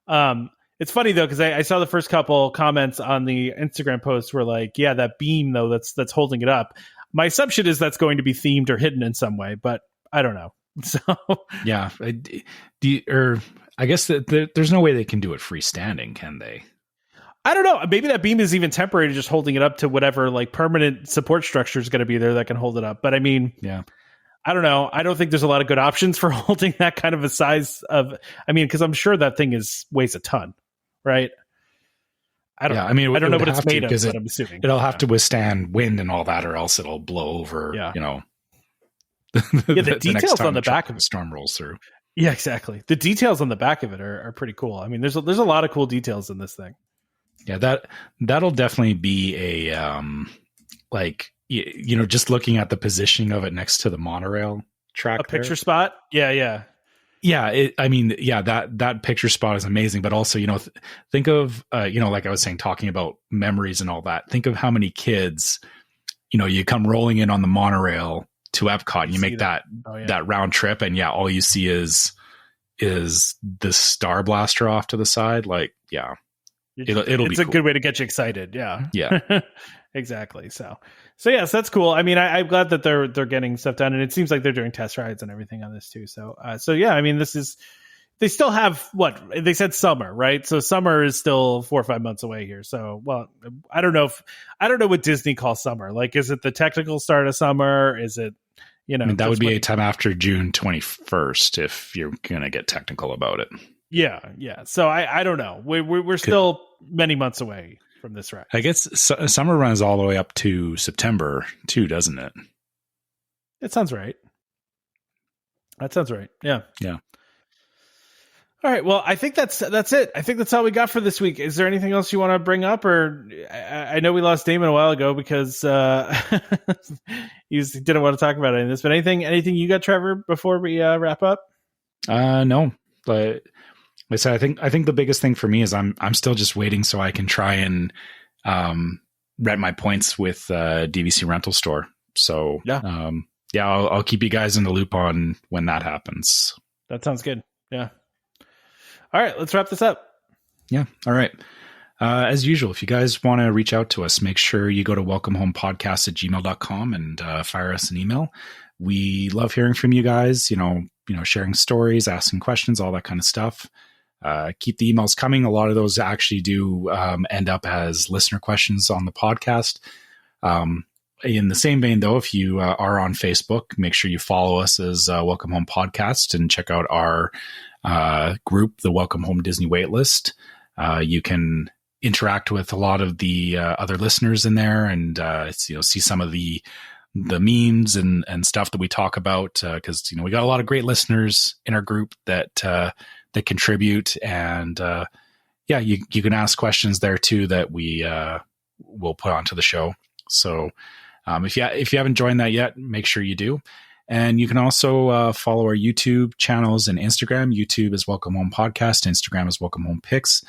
It's funny though, because I saw the first couple comments on the Instagram post were like, yeah, that beam though, that's holding it up. My assumption is that's going to be themed or hidden in some way, but I don't know. So yeah, I guess that there's no way they can do it freestanding, can they? I don't know. Maybe that beam is even temporary, just holding it up to whatever like permanent support structure is going to be there that can hold it up. But I mean, yeah, I don't know. I don't think there's a lot of good options for holding that kind of a size of. I mean, because I'm sure that thing weighs a ton, right? I don't know what it's made of, but I'm assuming it'll have to withstand wind and all that, or else it'll blow over. Yeah. The details on the back of the storm rolls through. Yeah, exactly. The details on the back of it are pretty cool. I mean, there's a lot of cool details in this thing. Yeah, that'll definitely be a just looking at the positioning of it next to the monorail track. A picture spot. Yeah. Yeah, that picture spot is amazing. But also, think of like I was saying, talking about memories and all that. Think of how many kids, you come rolling in on the monorail to Epcot, and you make that round trip, and all you see is the Starblaster off to the side. Like, yeah, it'll be it's a cool. good way to get you excited. Yeah. Exactly. So yes, that's cool. I mean, I'm glad that they're getting stuff done, and it seems like they're doing test rides and everything on this too. So yeah, I mean, they still have what they said, summer, right? So summer is still 4 or 5 months away here. So, well, I don't know what Disney calls summer. Like, is it the technical start of summer? Is it, I mean, that would be a time after June 21st if you're going to get technical about it. Yeah. So I don't know. We're still many months away from this ride. I guess summer runs all the way up to September too, doesn't it? It sounds right. That sounds right. Yeah. Yeah. All right. Well, I think that's it. I think that's all we got for this week. Is there anything else you want to bring up? Or I know we lost Damon a while ago because he didn't want to talk about any of this. But anything you got, Trevor, before we wrap up? No. But like I said, I think the biggest thing for me is I'm still just waiting so I can try and rent my points with DVC Rental Store. So I'll keep you guys in the loop on when that happens. That sounds good. Yeah. All right, let's wrap this up. Yeah. All right. As usual, if you guys want to reach out to us, make sure you go to welcomehomepodcast@gmail.com and fire us an email. We love hearing from you guys, sharing stories, asking questions, all that kind of stuff. Keep the emails coming. A lot of those actually do end up as listener questions on the podcast. In the same vein, though, if you are on Facebook, make sure you follow us as Welcome Home Podcast and check out our group, the Welcome Home Disney Waitlist. You can interact with a lot of the other listeners in there, and see some of the memes and stuff that we talk about, because we got a lot of great listeners in our group that contribute, and you can ask questions there too that we will put onto the show. So if you haven't joined that yet, make sure you do. And you can also follow our YouTube channels and Instagram. YouTube is Welcome Home Podcast. Instagram is Welcome Home Pics.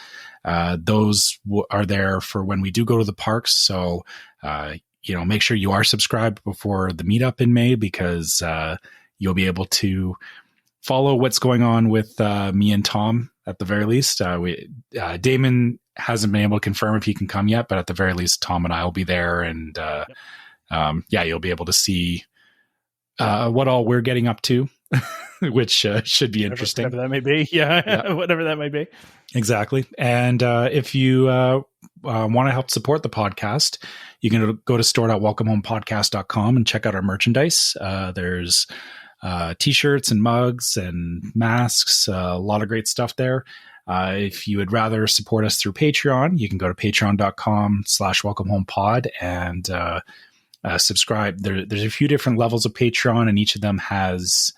Those are there for when we do go to the parks. So, make sure you are subscribed before the meetup in May, because you'll be able to follow what's going on with me and Tom at the very least. Damon hasn't been able to confirm if he can come yet, but at the very least, Tom and I will be there. And you'll be able to see what all we're getting up to, which should be interesting. Whatever that may be. Yeah. Whatever that may be. Exactly. And if you want to help support the podcast, you can go to store.welcomehomepodcast.com and check out our merchandise. There's t-shirts and mugs and masks, a lot of great stuff there. If you would rather support us through Patreon, you can go to patreon.com/welcomehomepod and subscribe. There's a few different levels of Patreon, and each of them has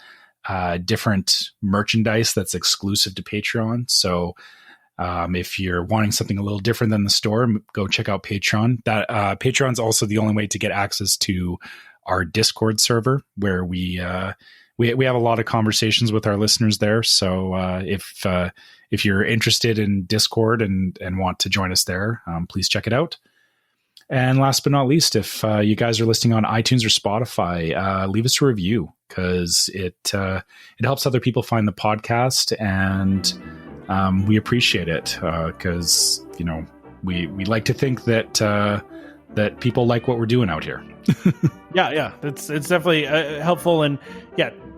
different merchandise that's exclusive to Patreon. So if you're wanting something a little different than the store, go check out Patreon. That Patreon's also the only way to get access to our Discord server, where we have a lot of conversations with our listeners there. So if you're interested in Discord and want to join us there, please check it out. And last but not least, if you guys are listening on iTunes or Spotify, leave us a review, because it helps other people find the podcast, and we appreciate it, because we like to think that people like what we're doing out here. Yeah, it's definitely helpful, and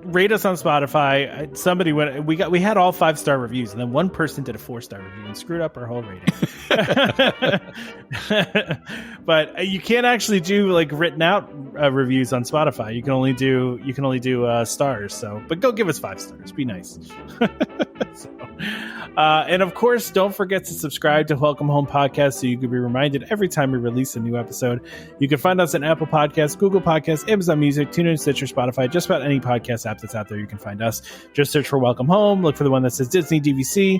rate us on Spotify. Somebody we had all 5-star reviews, and then one person did a 4-star review and screwed up our whole rating. But you can't actually do like written out reviews on Spotify. You can only do stars. So, but go give us 5 stars. Be nice. And of course, don't forget to subscribe to Welcome Home Podcast so you can be reminded every time we release a new episode. You can find us on Apple Podcasts, Google Podcasts, Amazon Music, TuneIn, Stitcher, Spotify, just about any podcast app that's out there. You can find us. Just search for Welcome Home. Look for the one that says Disney DVC.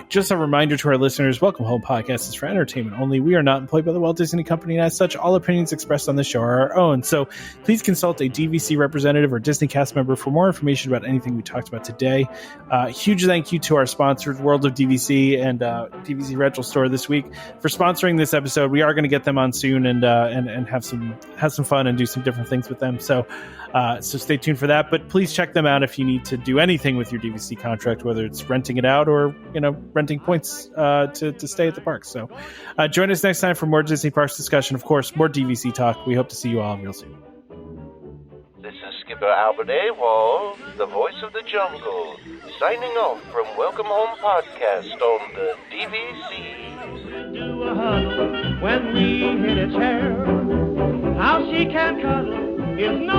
Just a reminder to our listeners, Welcome Home Podcast is for entertainment only. We are not employed by the Walt Disney Company, and as such, all opinions expressed on this show are our own. So please consult a DVC representative or Disney cast member for more information about anything we talked about today. Huge thank you to our sponsors, World of DVC and DVC Rental Store this week, for sponsoring this episode. We are going to get them on soon and have some fun and do some different things with them. So stay tuned for that. But please check them out if you need to do anything with your DVC contract, whether it's renting it out or renting points to stay at the park. So join us next time for more Disney Parks discussion. Of course, more DVC talk. We hope to see you all real soon. This is Skipper Albert Awol, the voice of the jungle, signing off from Welcome Home Podcast on the DVC. Do a huddle when we hit its hair. How she can cuddle is no